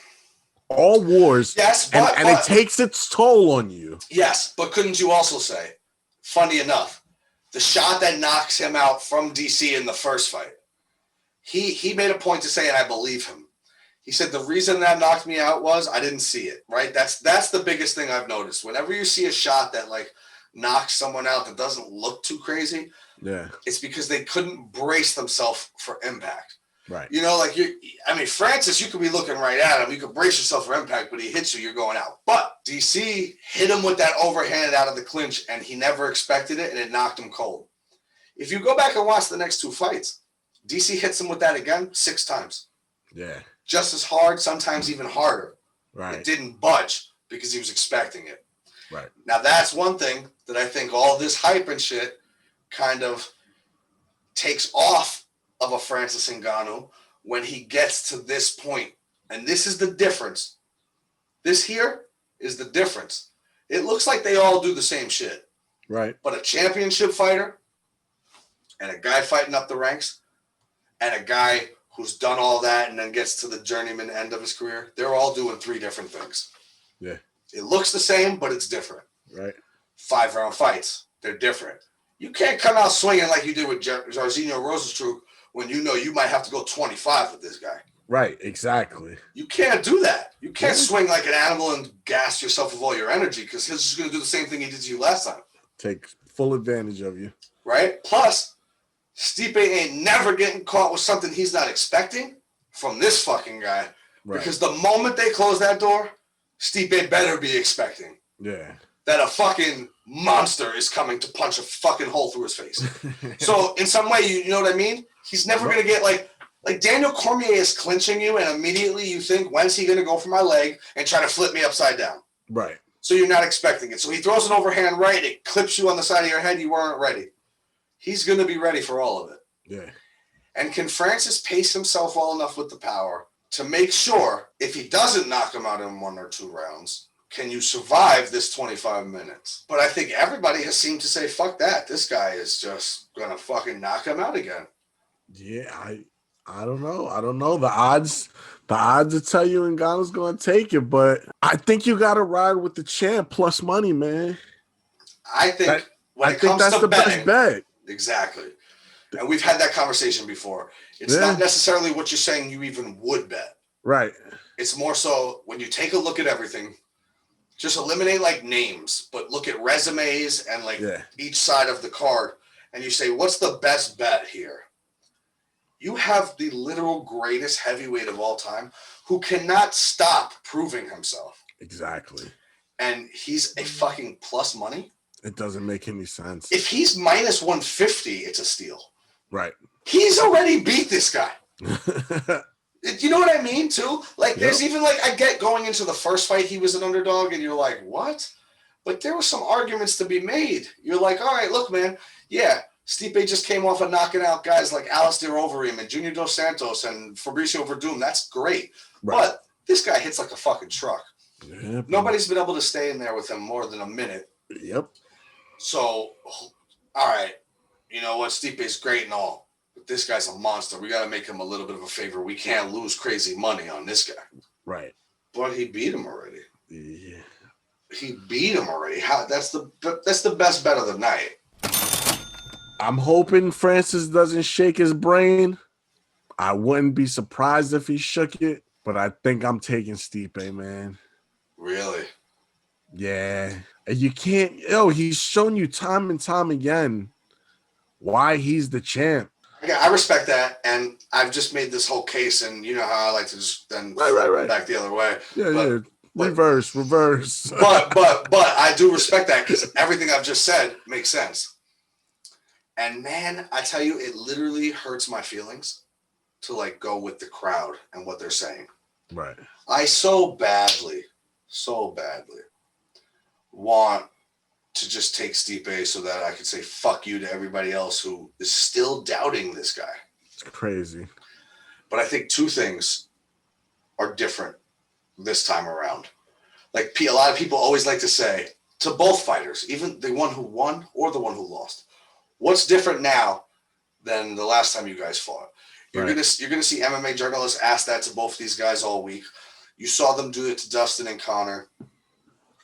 All wars. Yes, but it takes its toll on you. Yes, but couldn't you also say, funny enough, the shot that knocks him out from DC in the first fight, He made a point to say, and I believe him. He said the reason that knocked me out was I didn't see it, right? That's the biggest thing I've noticed. Whenever you see a shot that like knocks someone out that doesn't look too crazy, it's because they couldn't brace themselves for impact. Right. You know, like Francis, you could be looking right at him. You could brace yourself for impact, but he hits you, you're going out. But DC hit him with that overhand out of the clinch, and he never expected it, and it knocked him cold. If you go back and watch the next 2 fights, DC hits him with that again 6 times. Yeah. Just as hard, sometimes even harder. Right. It didn't budge because he was expecting it. Right. Now, that's one thing that I think all this hype and shit kind of takes off of a Francis Ngannou when he gets to this point. And this is the difference. This here is the difference. It looks like they all do the same shit. Right. But a championship fighter and a guy fighting up the ranks and a guy who's done all that and then gets to the journeyman end of his career, they're all doing 3 different things. Yeah. It looks the same, but it's different. Right. 5-round fights, they're different. You can't come out swinging like you did with Jairzinho Rozenstruik when you know you might have to go 25 with this guy. Right, exactly. You can't do that. You can't swing like an animal and gas yourself with all your energy because he's just going to do the same thing he did to you last time. Take full advantage of you. Right? Plus, Stipe ain't never getting caught with something he's not expecting from this fucking guy. Right. Because the moment they close that door, Stipe better be expecting that a fucking monster is coming to punch a fucking hole through his face. So in some way, you know what I mean? He's never going to get like Like Daniel Cormier is clinching you, and immediately you think, when's he going to go for my leg and try to flip me upside down? Right. So you're not expecting it. So he throws an overhand right. It clips you on the side of your head. You weren't ready. He's going to be ready for all of it. Yeah. And can Francis pace himself well enough with the power to make sure if he doesn't knock him out in 1 or 2 rounds, can you survive this 25 minutes? But I think everybody has seemed to say, fuck that. This guy is just going to fucking knock him out again. Yeah, I don't know. I don't know. The odds will tell you Ngannou's going to take it, but I think you got to ride with the champ plus money, man. I think that's the best bet. Exactly. And we've had that conversation before. It's not necessarily what you're saying you even would bet. Right. It's more so when you take a look at everything, just eliminate like names, but look at resumes and like each side of the card, and you say, what's the best bet here? You have the literal greatest heavyweight of all time who cannot stop proving himself. Exactly. And he's a fucking plus money. It doesn't make any sense. If he's minus 150, it's a steal. Right. He's already beat this guy. You know what I mean, too? Like, there's even, like, I get going into the first fight, he was an underdog, and you're like, what? But there were some arguments to be made. You're like, all right, look, man, yeah, Stipe just came off of knocking out guys like Alistair Overeem and Junior Dos Santos and Fabricio Verdum. That's great. Right. But this guy hits like a fucking truck. Yeah, nobody's been able to stay in there with him more than a minute. Yep. So, all right, you know what? Stipe's great and all, but this guy's a monster. We got to make him a little bit of a favor. We can't lose crazy money on this guy. Right. But he beat him already. Yeah. He beat him already. That's the best bet of the night. I'm hoping Francis doesn't shake his brain. I wouldn't be surprised if he shook it, but I think I'm taking Stipe, man. Really? Yeah. You can't, he's shown you time and time again why he's the champ. Yeah, I respect that, and I've just made this whole case, and you know how I like to just then right. back the other way. Yeah. Reverse. But I do respect that because everything I've just said makes sense. And man, I tell you, it literally hurts my feelings to like go with the crowd and what they're saying. Right. I so badly want to just take Stipe so that I could say fuck you to everybody else who is still doubting this guy. It's crazy. But I think two things are different this time around. Like a lot of people always like to say to both fighters, even the one who won or the one who lost, what's different now than the last time you guys fought? You're gonna see MMA journalists ask that to both these guys all week. You saw them do it to Dustin and Conor.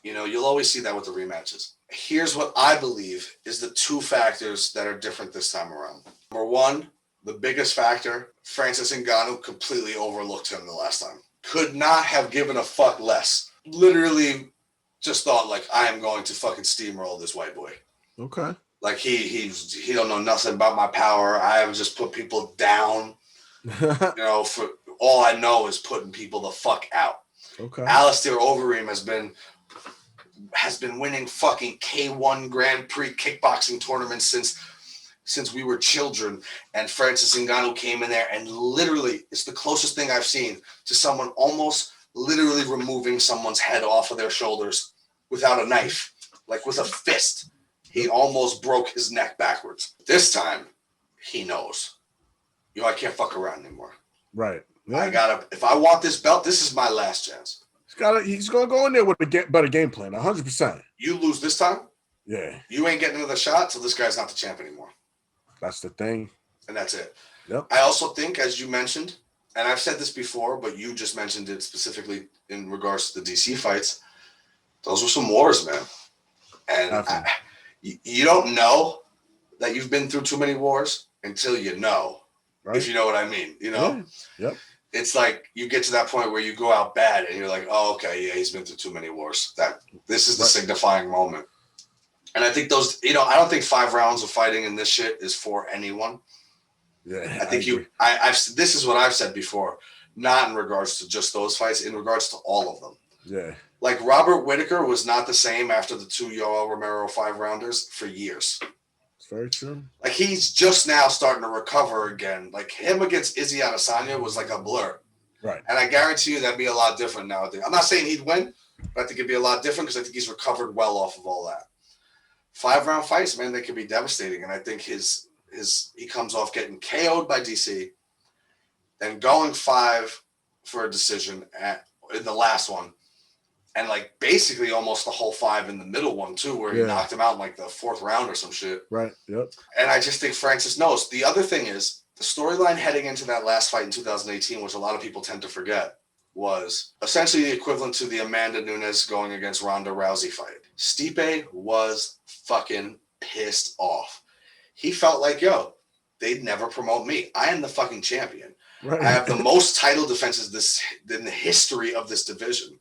You know, you'll always see that with the rematches. Here's what I believe is the two factors that are different this time around. Number one, the biggest factor, Francis Ngannou completely overlooked him the last time. Could not have given a fuck less. Literally just thought like, I am going to fucking steamroll this white boy. Okay. Like he don't know nothing about my power. I have just put people down. You know, for all I know is putting people the fuck out. Okay. Alistair Overeem has been winning fucking K1 Grand Prix kickboxing tournaments since we were children, and Francis Ngannou came in there and literally it's the closest thing I've seen to someone almost literally removing someone's head off of their shoulders without a knife, like with a fist. He almost broke his neck backwards. This time, he knows. I can't fuck around anymore. Right. Yeah. If I want this belt, this is my last chance. He's gonna go in there with a better game plan, 100%. You lose this time, yeah. You ain't getting another shot, so this guy's not the champ anymore. That's the thing. And that's it. Yep. I also think, as you mentioned, and I've said this before, but you just mentioned it specifically in regards to the DC fights, those were some wars, man. And you don't know that you've been through too many wars until you know, right? If you know what I mean, you know? Yeah. Yep. It's like you get to that point where you go out bad and you're like, oh, okay, yeah, he's been through too many wars. This is the signifying moment. And I think those, I don't think 5 rounds of fighting in this shit is for anyone. Yeah. I think this is what I've said before, not in regards to just those fights, in regards to all of them. Yeah. Like Robert Whittaker was not the same after the 2 Yoel Romero 5-rounders for years. Very true. Like, he's just now starting to recover again. Like, him against Izzy Adesanya was like a blur. Right. And I guarantee you that'd be a lot different nowadays. I'm not saying he'd win, but I think it'd be a lot different because I think he's recovered well off of all that. 5-round fights, man, they could be devastating. And I think he comes off getting KO'd by DC, then going 5 for a decision in the last one. And, like, basically almost the whole 5 in the middle one, too, where he knocked him out in, like, the 4th round or some shit. Right, yep. And I just think Francis knows. The other thing is, the storyline heading into that last fight in 2018, which a lot of people tend to forget, was essentially the equivalent to the Amanda Nunes going against Ronda Rousey fight. Stipe was fucking pissed off. He felt like, yo, they'd never promote me. I am the fucking champion. Right. I have the most title defenses in the history of this division.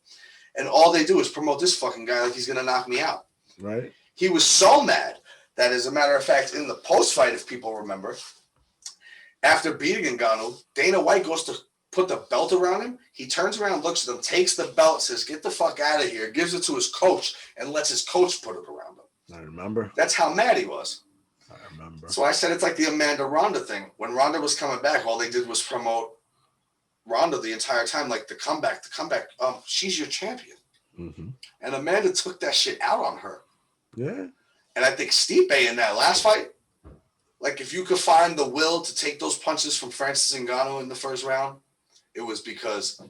And all they do is promote this fucking guy like he's going to knock me out. Right. He was so mad that, as a matter of fact, in the post-fight, if people remember, after beating Ngannou, Dana White goes to put the belt around him. He turns around, looks at him, takes the belt, says, get the fuck out of here, gives it to his coach, and lets his coach put it around him. I remember. That's how mad he was. I remember. So I said it's like the Amanda Ronda thing. When Ronda was coming back, all they did was promote Ronda the entire time, like the comeback. She's your champion. Mm-hmm. And Amanda took that shit out on her. Yeah. And I think Stipe in that last fight, like, if you could find the will to take those punches from Francis Ngannou in the first round, it was because,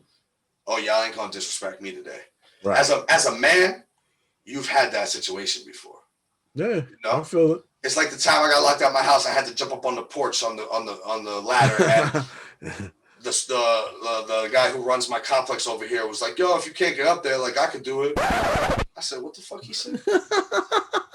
oh, y'all ain't gonna disrespect me today. Right. As a man, you've had that situation before. Yeah, you know? I feel it. It's like the time I got locked out of my house, I had to jump up on the porch on the ladder, and the guy who runs my complex over here was like, yo, if you can't get up there, like, I could do it. I said, what the fuck he said?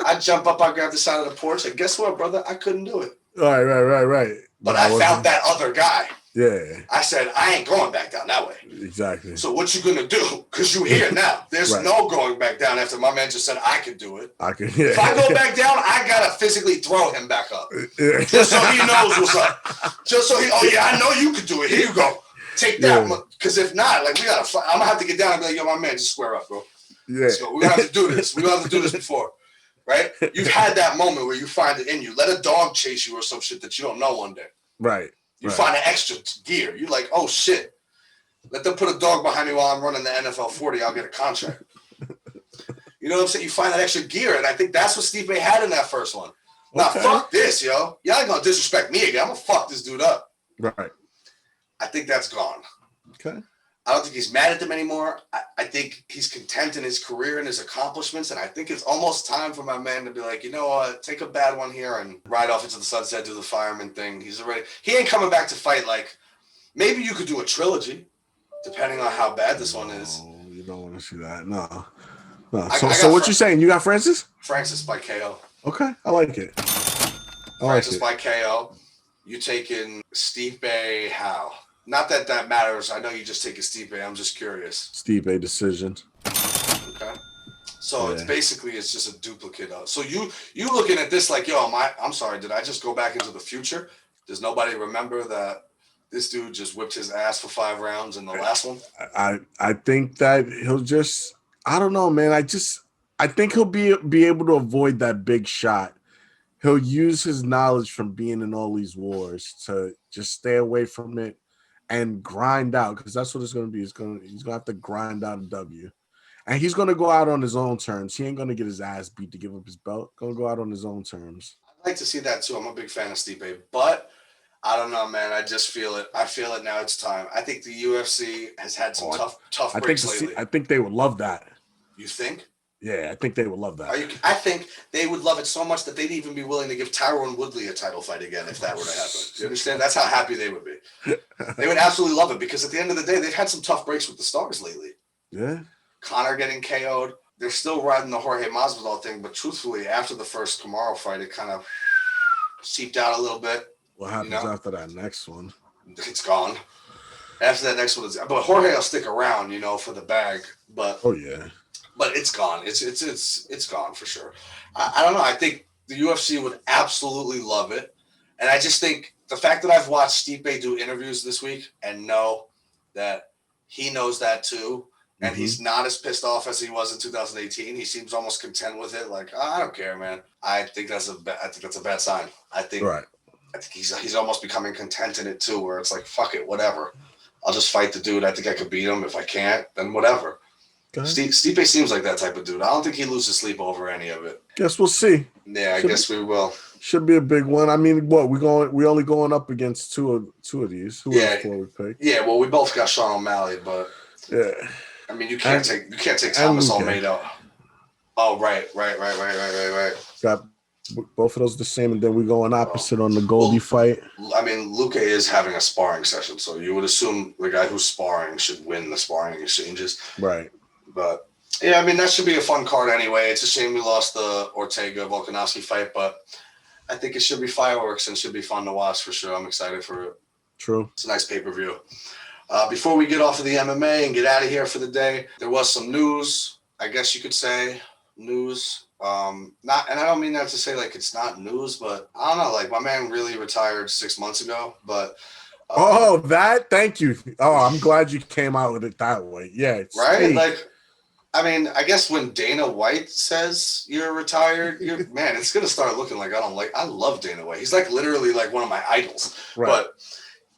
I jump up, I grab the side of the porch, and guess what, brother? I couldn't do it. Right. But I found that other guy. Yeah. I said, I ain't going back down that way. Exactly. So what you gonna do? Because you here now. There's no going back down after my man just said I could do it. Yeah. If I go back down, I gotta physically throw him back up. Just so he knows what's up. Just so I know you could do it. Here you go. Take that. Because if not, like, I'm gonna have to get down and be like, yo, my man, just square up, bro. Yeah. So we're gonna have to do this. We're gonna have to do this before. Right? You've had that moment where you find it in you. Let a dog chase you or some shit that you don't know one day. Right. You find an extra gear. You're like, oh shit. Let them put a dog behind me while I'm running the NFL 40. I'll get a contract. You know what I'm saying? You find that extra gear, and I think that's what Stipe had in that first one. Now, fuck this, yo. Y'all ain't gonna disrespect me again. I'm gonna fuck this dude up. Right. I think that's gone. Okay. I don't think he's mad at them anymore. I think he's content in his career and his accomplishments, and I think it's almost time for my man to be like, you know what, take a bad one here and ride off into the sunset, do the fireman thing. He ain't coming back to fight. Like, maybe you could do a trilogy, depending on how bad this one is. You don't want to see that, no. So what you saying? You got Francis? Francis by KO. Okay, I like it. Francis by KO. You taking Stipe how? Not that matters. I know you just take a Stipe. I'm just curious. Stipe decision. Okay. So it's just a duplicate of. So you looking at this like, yo, I'm sorry, did I just go back into the future? Does nobody remember that this dude just whipped his ass for 5 rounds in the last one? I think that he'll just, I don't know, man. I think he'll be able to avoid that big shot. He'll use his knowledge from being in all these wars to just stay away from it and grind out, because that's what it's going to be. He's going to have to grind out a W. And he's going to go out on his own terms. He ain't going to get his ass beat to give up his belt. Going to go out on his own terms. I'd like to see that too. I'm a big fan of Stipe, but I don't know, man. I just feel it. I feel it now. It's time. I think the UFC has had some tough breaks lately. I think they would love that. You think? Yeah, I think they would love that. I think they would love it so much that they'd even be willing to give Tyron Woodley a title fight again if that were to happen. You understand? That's how happy they would be. They would absolutely love it, because at the end of the day, they've had some tough breaks with the stars lately. Yeah. Conor getting KO'd. They're still riding the Jorge Masvidal thing, but truthfully, after the first Kamaru fight, it kind of seeped out a little bit. What happens after that next one? It's gone. After that next one is, but Jorge will stick around, for the bag. But but it's gone. It's gone for sure. I don't know. I think the UFC would absolutely love it, and I just think the fact that I've watched Stipe do interviews this week and know that he knows that too, and he's not as pissed off as he was in 2018. He seems almost content with it. Like, I don't care, man. I think that's a bad sign. I think he's almost becoming content in it too, where it's like, fuck it, whatever. I'll just fight the dude. I think I could beat him. If I can't, then whatever. Stipe seems like that type of dude. I don't think he loses sleep over any of it. Guess we'll see. Yeah, I guess we will. Should be a big one. I mean, what we only going up against two of these. Who else will we pick? Yeah, well, we both got Sean O'Malley, but yeah. I mean, you can't take Thomas Almeida. Oh, right. Got both of those the same, and then we going opposite on the Goldie fight. I mean, Luque is having a sparring session, so you would assume the guy who's sparring should win the sparring exchanges. Right. But yeah, I mean, that should be a fun card anyway. It's a shame we lost the Ortega-Volkanovski fight, but I think it should be fireworks and should be fun to watch for sure. I'm excited for it. True. It's a nice pay-per-view. Before we get off of the MMA and get out of here for the day, there was some news, I guess you could say, news. And I don't mean that to say like it's not news, but I don't know, like my man really retired 6 months ago, but thank you. Oh, I'm glad you came out with it that way. Yeah. Right? Sweet. Like, I mean, I guess when Dana White says you're retired, man, it's gonna start looking like I love Dana White. He's like literally like one of my idols. Right. But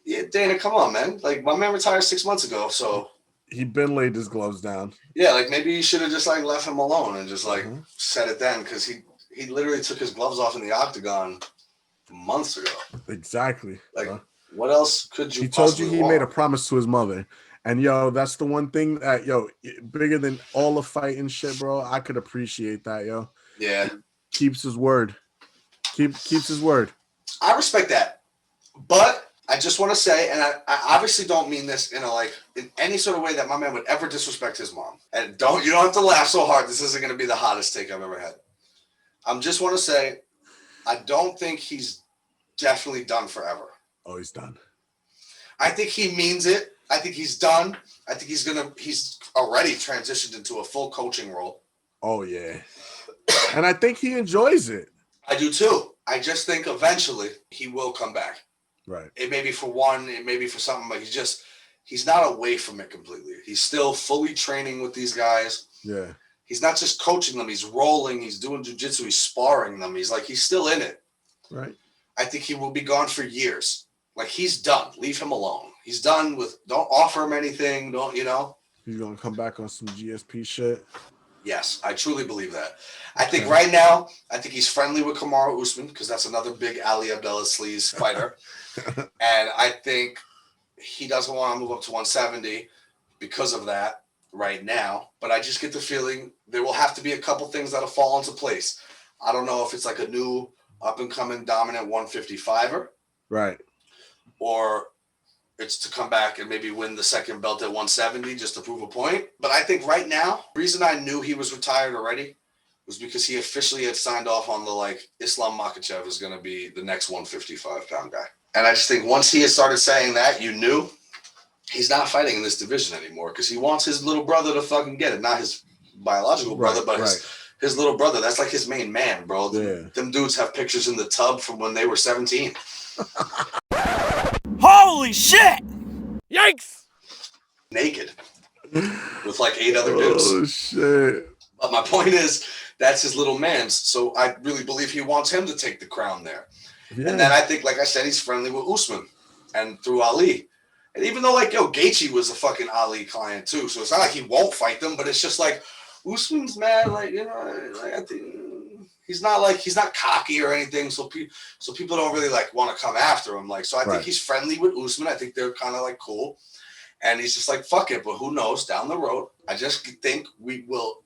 yeah, Dana, come on, man. Like my man retired 6 months ago, so he'd been laid his gloves down. Yeah, like maybe you should have just like left him alone and just like said it then, because he literally took his gloves off in the octagon months ago. Exactly. Like what else could you? He told you he made a promise to his mother. And that's the one thing that bigger than all the fighting shit, bro. I could appreciate that, yo. Yeah. Keeps his word. Keeps his word. I respect that. But I just want to say, and I obviously don't mean this in any sort of way that my man would ever disrespect his mom. And you don't have to laugh so hard. This isn't going to be the hottest take I've ever had. I just want to say, I don't think he's definitely done forever. Oh, he's done. I think he means it. I think he's done. I think he's already transitioned into a full coaching role. Oh, yeah. And I think he enjoys it. I do too. I just think eventually he will come back. Right. It may be for one, it may be for something, but he's not away from it completely. He's still fully training with these guys. Yeah. He's not just coaching them. He's rolling. He's doing jiu-jitsu. He's sparring them. He's still in it. Right. I think he will be gone for years. Like he's done. Leave him alone. He's done with, don't offer him anything. He's going to come back on some GSP shit. Yes, I truly believe that. I think right now, I think he's friendly with Kamaru Usman because that's another big Ali Abdullah Sleaze fighter. And I think he doesn't want to move up to 170 because of that right now. But I just get the feeling there will have to be a couple things that'll fall into place. I don't know if it's like a new up-and-coming dominant 155er. Right. Or it's to come back and maybe win the second belt at 170 just to prove a point. But I think right now, the reason I knew he was retired already was because he officially had signed off on Islam Makhachev is going to be the next 155-pound guy. And I just think once he had started saying that, you knew he's not fighting in this division anymore because he wants his little brother to fucking get it. Not his biological brother, but his little brother. That's like his main man, bro. Yeah. Them dudes have pictures in the tub from when they were 17. Holy shit! Yikes! Naked. With 8 other dudes. Oh, shit. But my point is, that's his little man's. So I really believe he wants him to take the crown there. Yeah. And then I think, like I said, he's friendly with Usman and through Ali. And even though, Gaethje was a fucking Ali client too. So it's not like he won't fight them, but it's just Usman's mad, I think he's not cocky or anything. So people don't really want to come after him. So I think he's friendly with Usman. I think they're kind of cool. And he's just fuck it. But who knows down the road? I just think we will.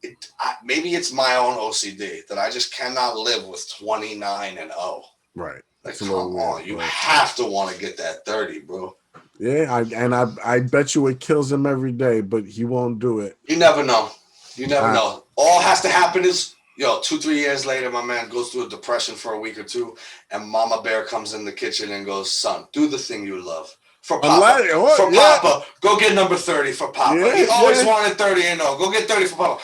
Maybe it's my own OCD that I just cannot live with 29-0. Right. Come on. You have to want to get that 30, bro. Yeah. I bet you it kills him every day, but he won't do it. You never know. You never know. All has to happen is, 2-3 years later, my man goes through a depression for a week or two, and Mama Bear comes in the kitchen and goes, son, do the thing you love. For Papa. Papa. Go get number 30 for Papa. Yeah, he always wanted 30-0. Go get 30 for Papa.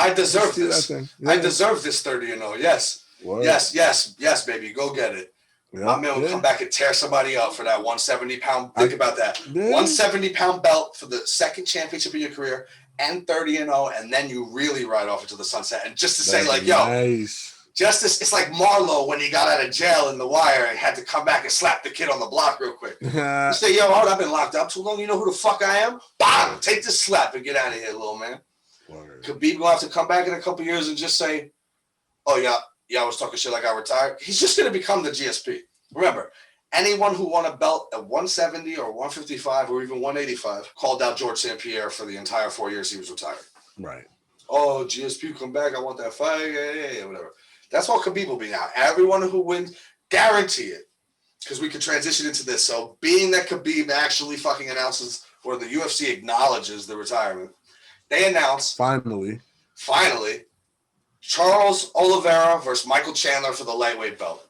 I deserve this. Yeah. I deserve this 30-0, yes. Word. Yes, baby. Go get it. Yeah, my man will come back and tear somebody up for that 170-pound. Think about that. 170-pound belt for the second championship of your career and 30-0, and then you really ride off into the sunset. And just to say, like, yo, nice. Justice, it's like Marlo when he got out of jail in The Wire and had to come back and slap the kid on the block real quick. You say, yo, I've been locked up too long. You know who the fuck I am? Bam! Take this slap and get out of here, little man. Word. Khabib gonna have to come back in a couple years and just say, oh, yeah, I was talking shit like I retired. He's just going to become the GSP. Remember, anyone who won a belt at 170 or 155 or even 185 called out George St. Pierre for the entire 4 years he was retired. Right. Oh, GSP, come back. I want that fight. Yeah, whatever. That's what Khabib will be now. Everyone who wins, guarantee it. Because we could transition into this. So being that Khabib actually fucking announces, or the UFC acknowledges the retirement, they announce Finally, Charles Oliveira versus Michael Chandler for the lightweight belt.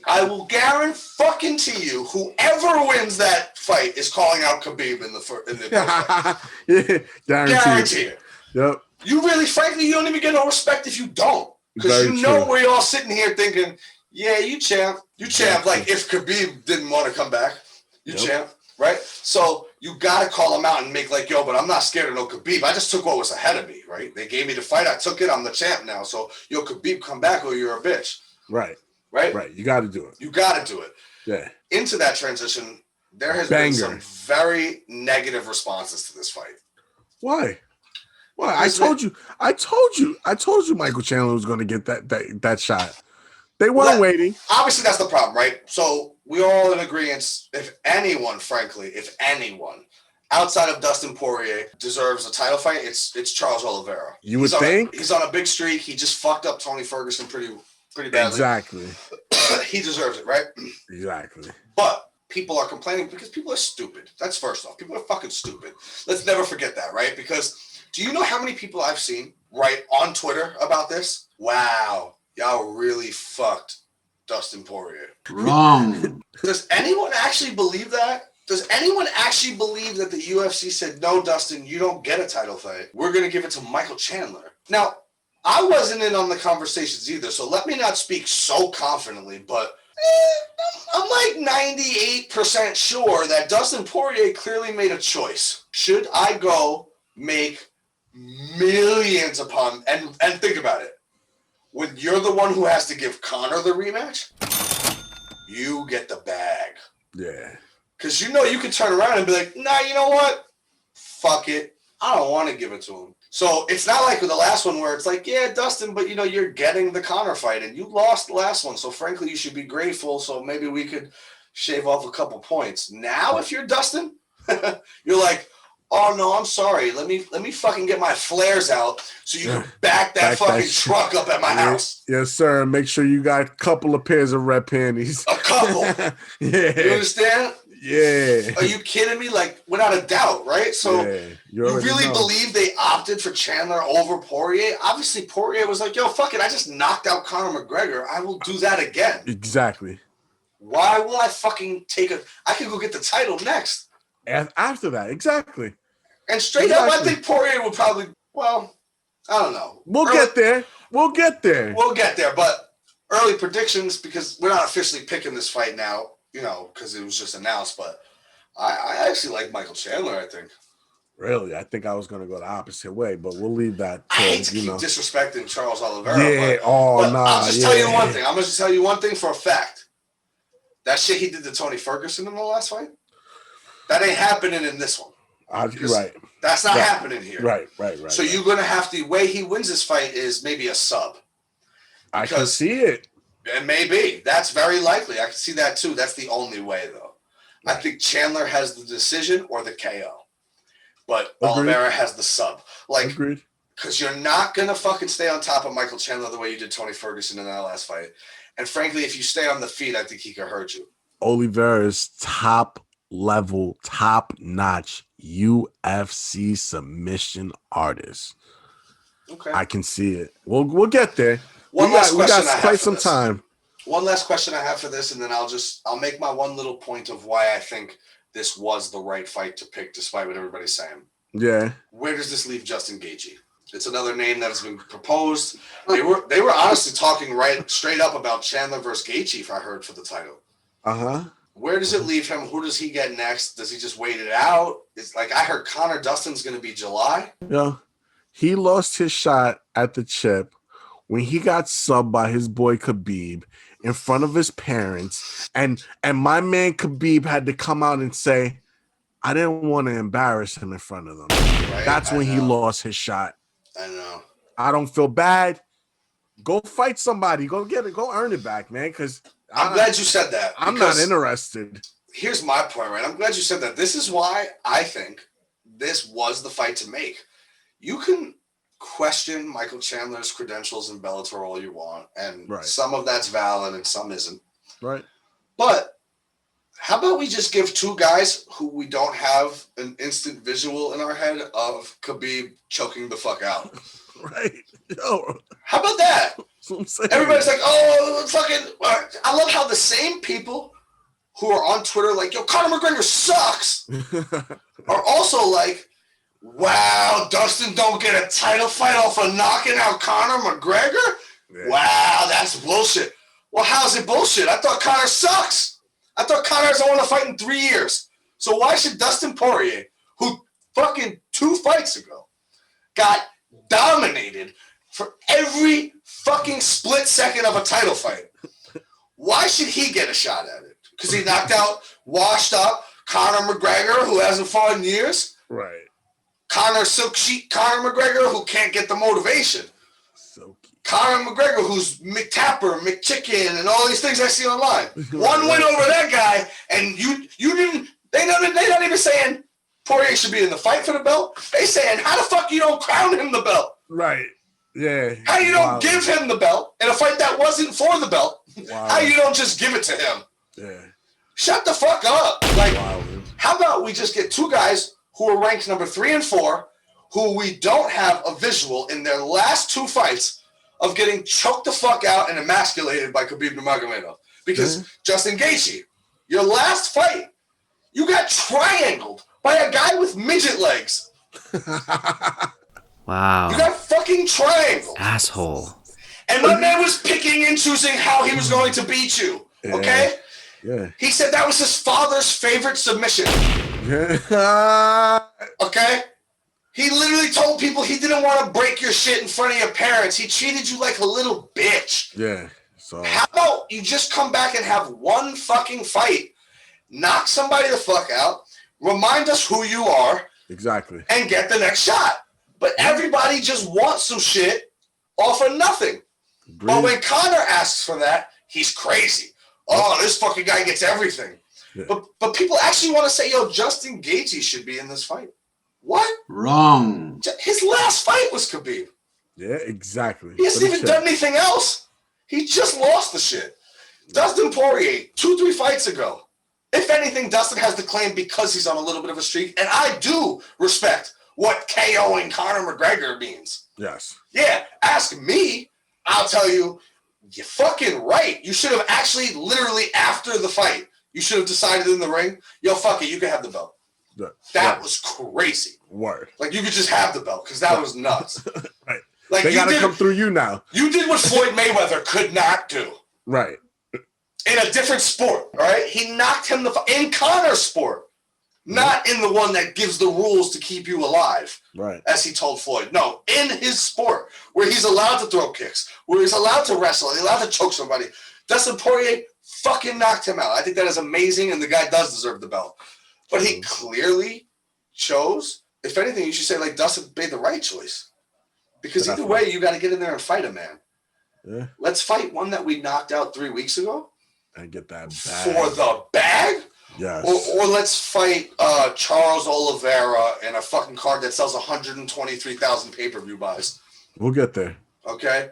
I will guarantee you, whoever wins that fight is calling out Khabib in the yeah, guarantee it. Yep. You really, frankly, you don't even get no respect if you don't. Because you know we're all sitting here thinking, yeah, you champ. You champ. Like if Khabib didn't want to come back, you champ, right? So you got to call him out and make like, yo, but I'm not scared of no Khabib. I just took what was ahead of me, right? They gave me the fight. I took it. I'm the champ now. So, yo, Khabib, come back or you're a bitch. Right. You got to do it. You got to do it. Yeah. Into that transition, there has been some very negative responses to this fight. Why? I told you Michael Chandler was going to get that shot. They weren't waiting. Obviously, that's the problem, right? So we're all in agreement. If anyone outside of Dustin Poirier deserves a title fight, it's Charles Oliveira. You would think? He's on a big streak. He just fucked up Tony Ferguson pretty badly. Exactly. He deserves it, right? Exactly. But people are complaining because people are stupid. That's first off. People are fucking stupid. Let's never forget that, right? Because do you know how many people I've seen write on Twitter about this? Wow, y'all really fucked Dustin Poirier. Wrong. Does anyone actually believe that? Does anyone actually believe that the UFC said, no, Dustin, you don't get a title fight. We're going to give it to Michael Chandler. Now, I wasn't in on the conversations either, so let me not speak so confidently, but I'm like 98% sure that Dustin Poirier clearly made a choice. Should I go make millions upon, and think about it. When you're the one who has to give Conor the rematch, you get the bag. Yeah. Because you know you can turn around and be like, nah, you know what? Fuck it. I don't want to give it to him. So it's not like with the last one where it's like, yeah, Dustin, but you know, you're getting the Conor fight and you lost the last one. So frankly, you should be grateful. So maybe we could shave off a couple points. Now, if you're Dustin, you're like, oh no, I'm sorry. Let me fucking get my flares out so you can back that fucking truck up at my house. Yes, sir. Make sure you got a couple of pairs of red panties. A couple. Yeah. You understand? Yeah. Are you kidding me? Like, without a doubt, right? So you really know. believe they opted for Chandler over Poirier? Obviously, Poirier was like, yo, fuck it. I just knocked out Conor McGregor. I will do that again. Exactly. Why will I fucking I can go get the title next. After that, exactly. And straight up, I think Poirier will probably, well, I don't know. We'll get there. We'll get there. But early predictions, because we're not officially picking this fight now, you know, because it was just announced, but I actually like Michael Chandler, I think. Really? I think I was going to go the opposite way, but we'll leave that. I hate to keep disrespecting Charles Oliveira. Yeah, but I'll just tell you one thing. I'm going to tell you one thing for a fact. That shit he did to Tony Ferguson in the last fight, that ain't happening in this one. Right. That's not happening here. Right. So you're going to have to, the way he wins this fight is maybe a sub. I can see it. And maybe. That's very likely. I can see that too. That's the only way, though. Right. I think Chandler has the decision or the KO. But Oliveira has the sub. Like, because you're not going to fucking stay on top of Michael Chandler the way you did Tony Ferguson in that last fight. And frankly, if you stay on the feet, I think he could hurt you. Oliveira's top-level, top-notch UFC submission artist. Okay. I can see it. We'll get there. We got quite some time. One last question I have for this, and then I'll make my one little point of why I think this was the right fight to pick, despite what everybody's saying. Yeah. Where does this leave Justin Gaethje? It's another name that has been proposed. They were honestly talking straight up about Chandler versus Gaethje, if I heard, for the title. Uh-huh. Where does it leave him? Who does he get next? Does he just wait it out? It's like I heard Conor Dustin's going to be July. Yeah, he lost his shot at the chip when he got subbed by his boy Khabib in front of his parents, and my man Khabib had to come out and say, I didn't want to embarrass him in front of them. Right? That's when he lost his shot. I know. I don't feel bad. Go fight somebody. Go get it. Go earn it back, man. Because I'm glad you said that. I'm not interested. Here's my point, right? I'm glad you said that. This is why I think this was the fight to make. You can question Michael Chandler's credentials in Bellator all you want, and some of that's valid and some isn't. Right. But how about we just give two guys who we don't have an instant visual in our head of Khabib choking the fuck out? Right. Yo. How about that? That's what I'm saying. Everybody's like, oh, fucking. I love how the same people who are on Twitter like, yo, Conor McGregor sucks, are also like, wow, Dustin don't get a title fight off of knocking out Conor McGregor? Yeah. Wow, that's bullshit. Well, how's it bullshit? I thought Conor sucks. I thought Conor hasn't won a fight in 3 years. So why should Dustin Poirier, who fucking 2 fights ago got dominated for every fucking split second of a title fight, why should he get a shot at it? Because he knocked out, washed up Conor McGregor, who hasn't fought in years? Right. Conor Silk Sheet, Conor McGregor, who can't get the motivation. Conor McGregor, who's McTapper, McChicken, and all these things I see online. One win over that guy, and you didn't. They're not even saying Poirier should be in the fight for the belt. They saying how the fuck you don't crown him the belt? Right. Yeah. How you don't give him the belt in a fight that wasn't for the belt? Wow. How you don't just give it to him? Yeah. Shut the fuck up. Like, how about we just get 2 guys who are ranked number 3 and 4, who we don't have a visual in their last 2 fights of getting choked the fuck out and emasculated by Khabib Nurmagomedov. Because Justin Gaethje, your last fight, you got triangled by a guy with midget legs. Wow. You got fucking triangled. Asshole. And my man was picking and choosing how he was going to beat you. Okay? Yeah. He said that was his father's favorite submission. Okay? He literally told people he didn't want to break your shit in front of your parents. He treated you like a little bitch. Yeah. So how about you just come back and have one fucking fight, knock somebody the fuck out, remind us who you are, exactly, and get the next shot. But everybody just wants some shit off of nothing. Agreed. But when Conor asks for that, he's crazy. Oh, this fucking guy gets everything. Yeah. But people actually want to say, yo, Justin Gaethje should be in this fight. What? Wrong. His last fight was Khabib. Yeah, exactly. He hasn't even done anything else. He just lost the shit. Dustin Poirier, 2-3 fights ago. If anything, Dustin has the claim because he's on a little bit of a streak. And I do respect what KOing Conor McGregor means. Yes. Yeah, ask me. I'll tell you, you're fucking right. You should have actually, literally after the fight, you should have decided in the ring, yo, fuck it, you can have the belt. Yeah. That was crazy. Word. Like, you could just have the belt because that was nuts. Right. Like, they got to come through you now. You did what Floyd Mayweather could not do. Right. In a different sport, all right? He knocked him in Conor's sport, not in the one that gives the rules to keep you alive, right? As he told Floyd. No, in his sport, where he's allowed to throw kicks, where he's allowed to wrestle, he's allowed to choke somebody. Dustin Poirier fucking knocked him out. I think that is amazing, and the guy does deserve the belt. But he clearly chose, if anything, you should say, like, Dustin made the right choice. Because either way, you got to get in there and fight a man. Yeah. Let's fight one that we knocked out 3 weeks ago. And get that bag. For the bag? Yes. Or let's fight Charles Oliveira in a fucking card that sells 123,000 pay-per-view buys. We'll get there. Okay?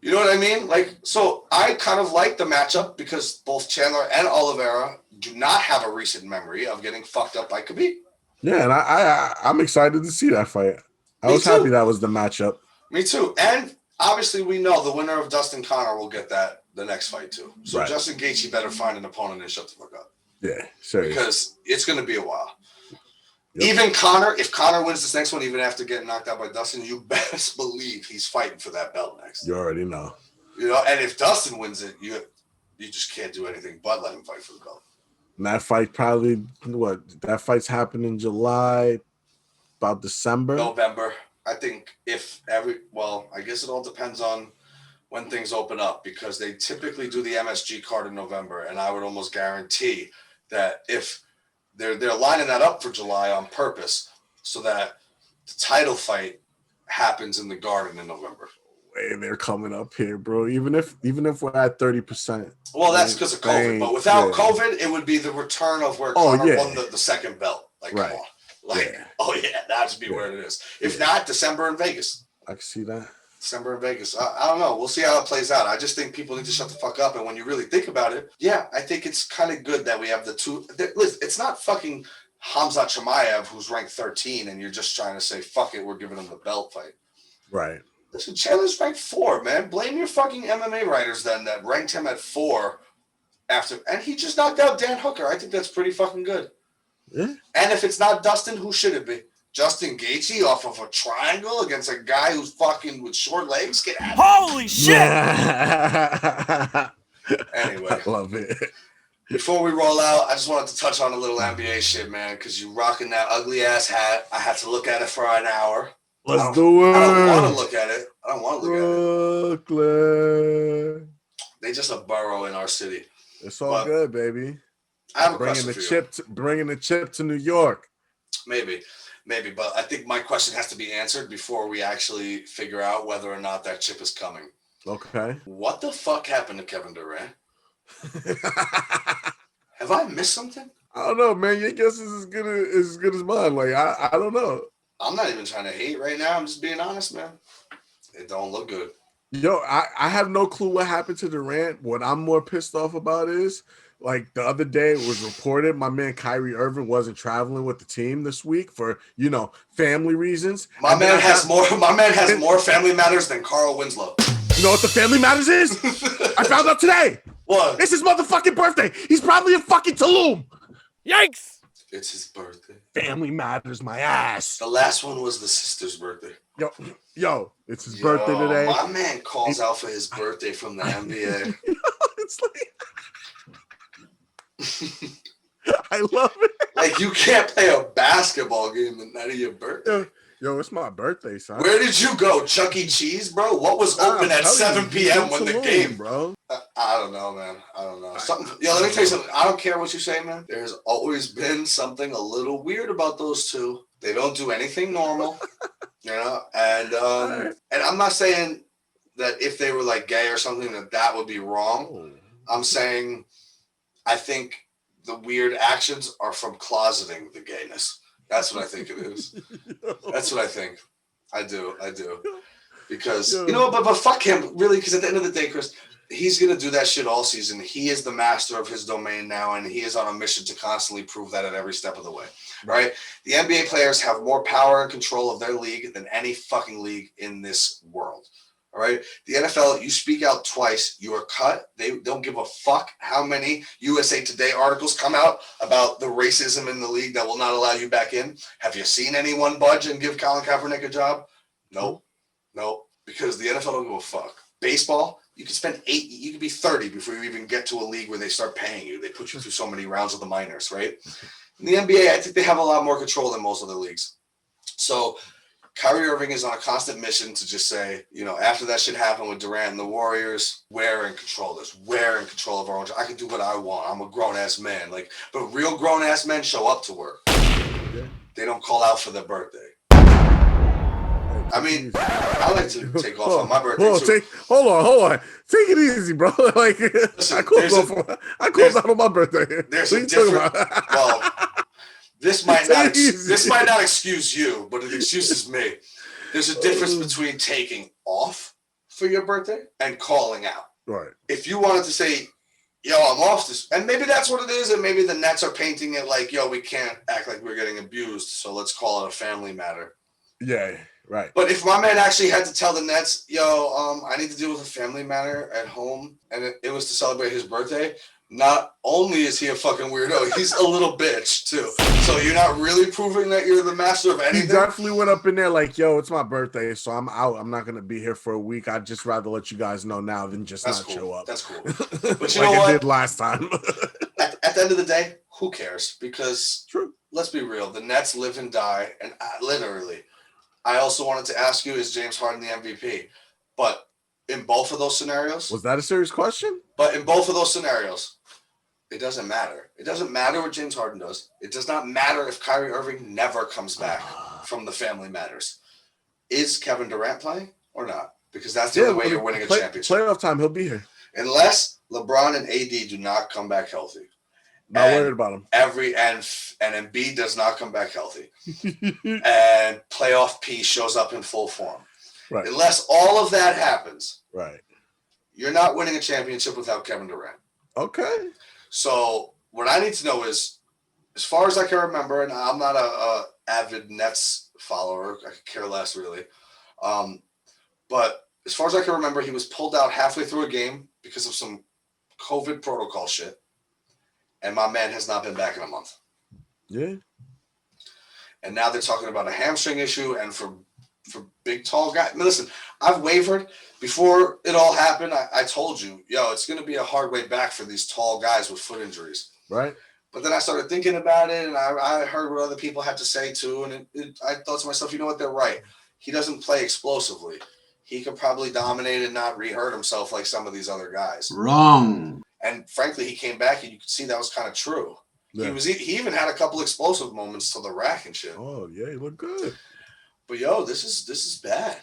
You know what I mean? Like, so I kind of like the matchup because both Chandler and Oliveira do not have a recent memory of getting fucked up by Khabib. Yeah, and I'm excited to see that fight. I was happy that was the matchup. Me too. And obviously we know the winner of Dustin Conor will get that the next fight too. So right. Justin Gaethje better find an opponent and shut the fuck up. Yeah, serious. Because it's going to be a while. Yep. Even Conor, if Conor wins this next one, even after getting knocked out by Dustin, you best believe he's fighting for that belt next. You already know. You know, and if Dustin wins it, you just can't do anything but let him fight for the belt. And that fight probably that fight's happening in July, about December. November. I think I guess it all depends on when things open up, because they typically do the MSG card in November, and I would almost guarantee that if they're lining that up for July on purpose so that the title fight happens in the Garden in November. Way they're coming up here, bro. Even if we're at 30%. Well, that's because of COVID. But without COVID, it would be the return of where Conor won the second belt. Like, come on. Like, that'd be where it is. If not, December in Vegas. I can see that. December in Vegas. I don't know. We'll see how it plays out. I just think people need to shut the fuck up. And when you really think about it, I think it's kind of good that we have the two. Listen, it's not fucking Khamzat Chimaev, who's ranked 13, and you're just trying to say, fuck it, we're giving him the belt fight. Right. Listen, Chandler's ranked 4, man. Blame your fucking MMA writers then that ranked him at 4 after. And he just knocked out Dan Hooker. I think that's pretty fucking good. Yeah. And if it's not Dustin, who should it be? Justin Gaethje off of a triangle against a guy who's fucking with short legs? Get out of Holy shit! Anyway. I love it. Before we roll out, I just wanted to touch on a little NBA shit, man, because you rocking that ugly ass hat. I had to look at it for an hour. Let's do it. I don't want to look at it. I don't want to look at it. Brooklyn. They just a borough in our city. It's all good, baby. I have a question for you. Bringing the chip to New York. Maybe, but I think my question has to be answered before we actually figure out whether or not that chip is coming. Okay. What the fuck happened to Kevin Durant? Have I missed something? I don't know, man. Your guess is as good as mine. Like I don't know. I'm not even trying to hate right now. I'm just being honest, man. It don't look good. Yo, I have no clue what happened to Durant. What I'm more pissed off about is, like, the other day it was reported my man Kyrie Irving wasn't traveling with the team this week for, family reasons. My man has more family matters than Carl Winslow. You know what the family matters is? I found out today. What? It's his motherfucking birthday. He's probably in fucking Tulum. Yikes! It's his birthday. Family matters, my ass. The last one was the sister's birthday. Yo, it's his birthday today. My man calls out for his birthday from the NBA. It's like, I love it. Like, you can't play a basketball game the night of your birthday. Yo, it's my birthday, son. Where did you go? Chuck E. Cheese, bro? What was open at 7 p.m. when the game, bro? I don't know, man. I don't know. Let me tell you something. I don't care what you say, man. There's always been something a little weird about those two. They don't do anything normal, And I'm not saying that if they were like gay or something that would be wrong. I'm saying I think the weird actions are from closeting the gayness. That's what I think it is. That's what I think. I do. Because, but fuck him, really, because at the end of the day, Chris, he's going to do that shit all season. He is the master of his domain now, and he is on a mission to constantly prove that at every step of the way, right? The NBA players have more power and control of their league than any fucking league in this world. All right. The NFL, you speak out twice, you are cut. They don't give a fuck how many USA Today articles come out about the racism in the league that will not allow you back in. Have you seen anyone budge and give Colin Kaepernick a job? No, because the NFL don't give a fuck. Baseball, you could spend 8, you could be 30 before you even get to a league where they start paying you. They put you through so many rounds of the minors, right? In the NBA, I think they have a lot more control than most other leagues. So Kyrie Irving is on a constant mission to just say, after that shit happened with Durant and the Warriors, we're in control of this. We're in control of our own. I can do what I want. I'm a grown-ass man. But real grown-ass men show up to work. Yeah. They don't call out for their birthday. I mean, I like to take off on my birthday, too. Hold on. Take it easy, bro. Listen, I closed out on my birthday. There's a different... Well... This might not excuse you, but it excuses me. There's a difference between taking off for your birthday and calling out. Right. If you wanted to say, yo, I'm off this, and maybe that's what it is, and maybe the Nets are painting it like, yo, we can't act like we're getting abused, so let's call it a family matter. Yeah, right. But if my man actually had to tell the Nets, yo, I need to deal with a family matter at home, and it was to celebrate his birthday, not only is he a fucking weirdo, he's a little bitch too. So you're not really proving that you're the master of anything. He definitely went up in there like, yo, it's my birthday, so I'm out. I'm not going to be here for a week. I'd just rather let you guys know now than just show up. That's cool. But you know what? I did last time. At the end of the day, who cares? Because True. Let's be real. The Nets live and die. And literally, I also wanted to ask you, is James Harden the MVP? But in both of those scenarios. Was that a serious question? But in both of those scenarios, it doesn't matter. It doesn't matter what James Harden does. It does not matter if Kyrie Irving never comes back from the Family Matters. Is Kevin Durant playing or not? Because that's the only way you're winning a championship. Playoff time, he'll be here. Unless LeBron and AD do not come back healthy. Not worried about him. And Embiid does not come back healthy. And playoff P shows up in full form. Right. Unless all of that happens. Right. You're not winning a championship without Kevin Durant. Okay. So what I need to know is, as far as I can remember, and I'm not a avid Nets follower, I could care less really. But as far as I can remember, he was pulled out halfway through a game because of some COVID protocol shit. And my man has not been back in a month. Yeah. And now they're talking about a hamstring issue. And for big, tall guys. Listen, I've wavered. Before it all happened, I told you, it's going to be a hard way back for these tall guys with foot injuries. Right. But then I started thinking about it, and I heard what other people had to say too. And I thought to myself, you know what? They're right. He doesn't play explosively. He could probably dominate and not re-hurt himself like some of these other guys. Wrong. And frankly, he came back, and you could see that was kind of true. Yeah. He even had a couple explosive moments to the rack and shit. Oh yeah, he looked good. But this is bad.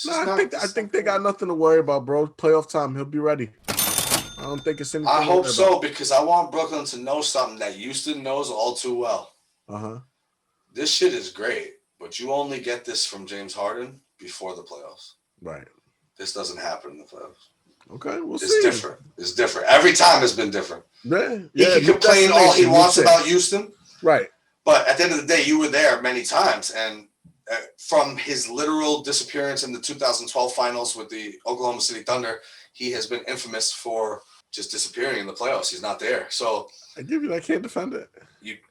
I think they got nothing to worry about, bro. Playoff time, he'll be ready. I don't think it's anything. I hope so, because I want Brooklyn to know something that Houston knows all too well. This shit is great, but you only get this from James Harden before the playoffs. Right. This doesn't happen in the playoffs. Okay, we'll see. It's different. It's different. Every time has been different. Yeah. He can complain all he wants about Houston. Right. But at the end of the day, you were there many times. And from his literal disappearance in the 2012 finals with the Oklahoma City Thunder, he has been infamous for just disappearing in the playoffs. He's not there. So I give you that. I can't defend it.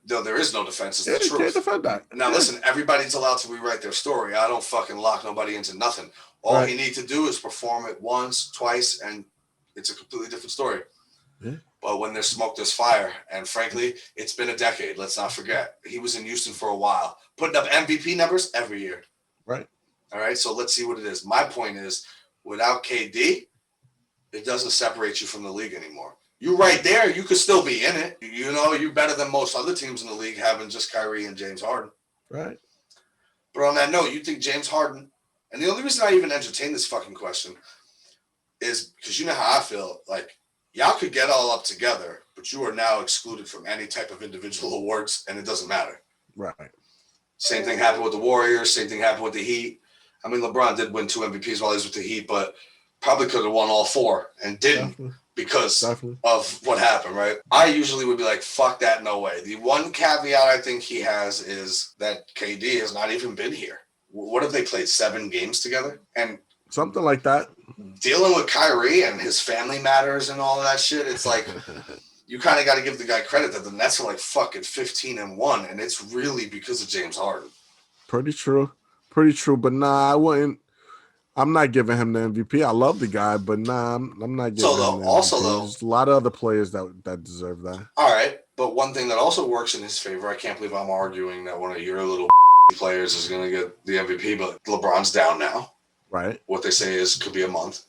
There is no defense. It's the You truth. can't defend that. Now, listen, everybody's allowed to rewrite their story. I don't fucking lock nobody into nothing. All he needs to do is perform it once, twice, and it's a completely different story. Yeah. But when there's smoke, there's fire. And frankly, it's been a decade. Let's not forget. He was in Houston for a while, putting up MVP numbers every year. Right. All right, so let's see what it is. My point is, without KD, it doesn't separate you from the league anymore. You right there, you could still be in it. You're better than most other teams in the league having just Kyrie and James Harden. Right. But on that note, you think James Harden, and the only reason I even entertain this fucking question is because you know how I feel. Like, y'all could get all up together, but you are now excluded from any type of individual awards, and it doesn't matter. Right. Same thing happened with the Warriors. Same thing happened with the Heat. I mean, LeBron did win 2 MVPs while he was with the Heat, but probably could have won all 4 and didn't. Definitely. Because of what happened, right? I usually would be like, fuck that, no way. The one caveat I think he has is that KD has not even been here. What have they played, 7 games together? And something like that. Dealing with Kyrie and his family matters and all of that shit, it's like you kind of got to give the guy credit that the Nets are like fucking 15-1, and it's really because of James Harden. Pretty true. But nah, I wouldn't. I'm not giving him the MVP. I love the guy, but nah, I'm not giving him the MVP. Also, though, there's a lot of other players that deserve that. All right, but one thing that also works in his favor, I can't believe I'm arguing that one of your little players is going to get the MVP, but LeBron's down now. Right. What they say is could be a month.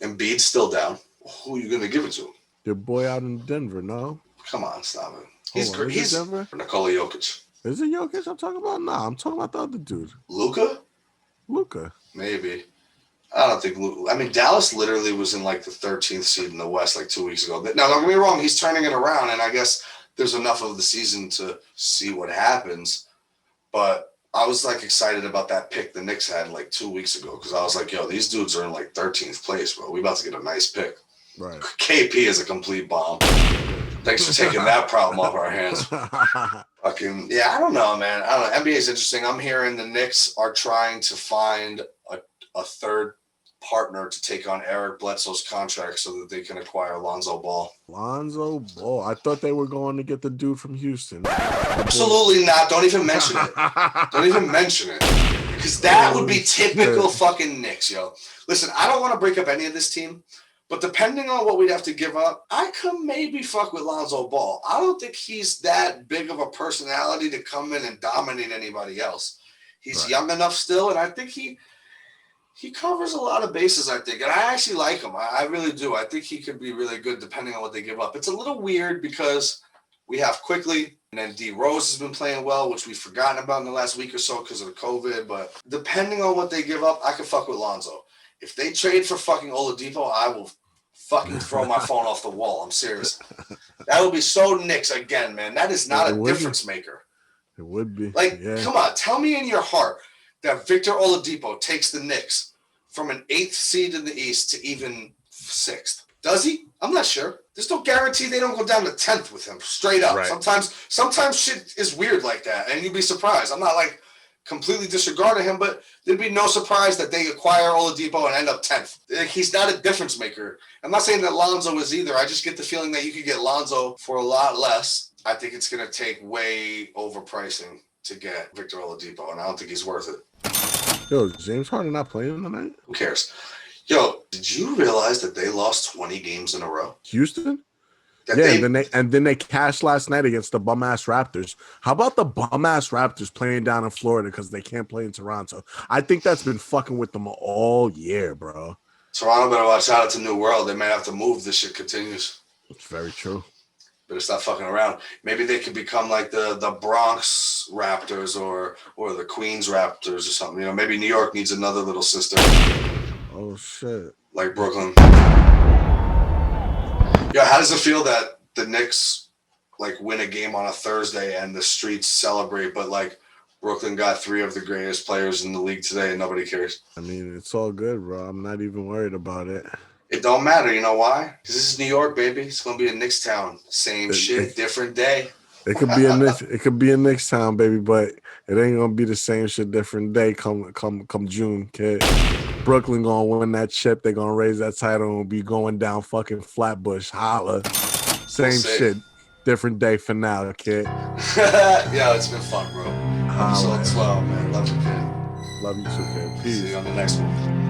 Embiid's still down. Who are you going to give it to? Your boy out in Denver, no? Come on, stop it. He's Denver? Nikola Jokic. Is it Jokic I'm talking about? Nah, I'm talking about the other dude. Luka? Maybe. I don't think Luka. I mean, Dallas literally was in like the 13th seed in the West like 2 weeks ago. Now, don't get me wrong. He's turning it around, and I guess there's enough of the season to see what happens. But I was like excited about that pick the Knicks had like 2 weeks ago because I was like, yo, these dudes are in like 13th place, bro. We about to get a nice pick. Right. KP is a complete bomb. Thanks for taking that problem off our hands. Fucking I don't know, man. I don't know. NBA is interesting. I'm hearing the Knicks are trying to find a third partner to take on Eric Bledsoe's contract so that they can acquire Lonzo Ball. Lonzo Ball. I thought they were going to get the dude from Houston. Absolutely not. Don't even mention it. Don't even mention it. Because that would be typical fucking Knicks, yo. Listen, I don't want to break up any of this team, But depending on what we'd have to give up, I could maybe fuck with Lonzo Ball. I don't think he's that big of a personality to come in and dominate anybody else. He's young enough still, and I think he covers a lot of bases, I think. And I actually like him. I really do. I think he could be really good depending on what they give up. It's a little weird because we have Quickly, and then D Rose has been playing well, which we've forgotten about in the last week or so because of the COVID. But depending on what they give up, I could fuck with Lonzo. If they trade for fucking Oladipo, I will fucking throw my phone off the wall. I'm serious. That would be so Knicks again, man. That is not a difference maker. It would be. Like, come on. Tell me in your heart that Victor Oladipo takes the Knicks from an 8th seed in the East to even 6th. Does he? I'm not sure. There's no guarantee they don't go down to 10th with him, straight up. Right. Sometimes shit is weird like that, and you'd be surprised. I'm not like completely disregarding him, but there'd be no surprise that they acquire Oladipo and end up 10th. He's not a difference maker. I'm not saying that Lonzo is either. I just get the feeling that you could get Lonzo for a lot less. I think it's going to take way overpricing to get Victor Oladipo, and I don't think he's worth it. Yo, is James Harden not playing tonight? Who cares? Yo, did you realize that they lost 20 games in a row? Houston? And then they cashed last night against the bum-ass Raptors. How about the bum-ass Raptors playing down in Florida because they can't play in Toronto? I think that's been fucking with them all year, bro. Toronto better watch out. It's a new world. They might have to move. This shit continues. It's very true. Better stop fucking around. Maybe they could become like the Bronx Raptors or the Queens Raptors or something. You know, maybe New York needs another little sister. Oh, shit. Like Brooklyn. Yeah, how does it feel that the Knicks like win a game on a Thursday and the streets celebrate, but like Brooklyn got 3 of the greatest players in the league today and nobody cares? I mean, it's all good, bro. I'm not even worried about it. It don't matter. You know why? Because this is New York, baby. It's gonna be a Knicks town. Same shit, different day. It could be a Knicks. It could be a Knicks town, baby, but it ain't gonna be the same shit, different day. Come June, kid. Brooklyn gonna win that chip. They're gonna raise that title and be going down fucking Flatbush. Holla. Same shit, different day for now, kid. Yeah, it's been fun, bro. Episode 12, man. Love you, kid. Love you too, kid. Peace. See you on the next one.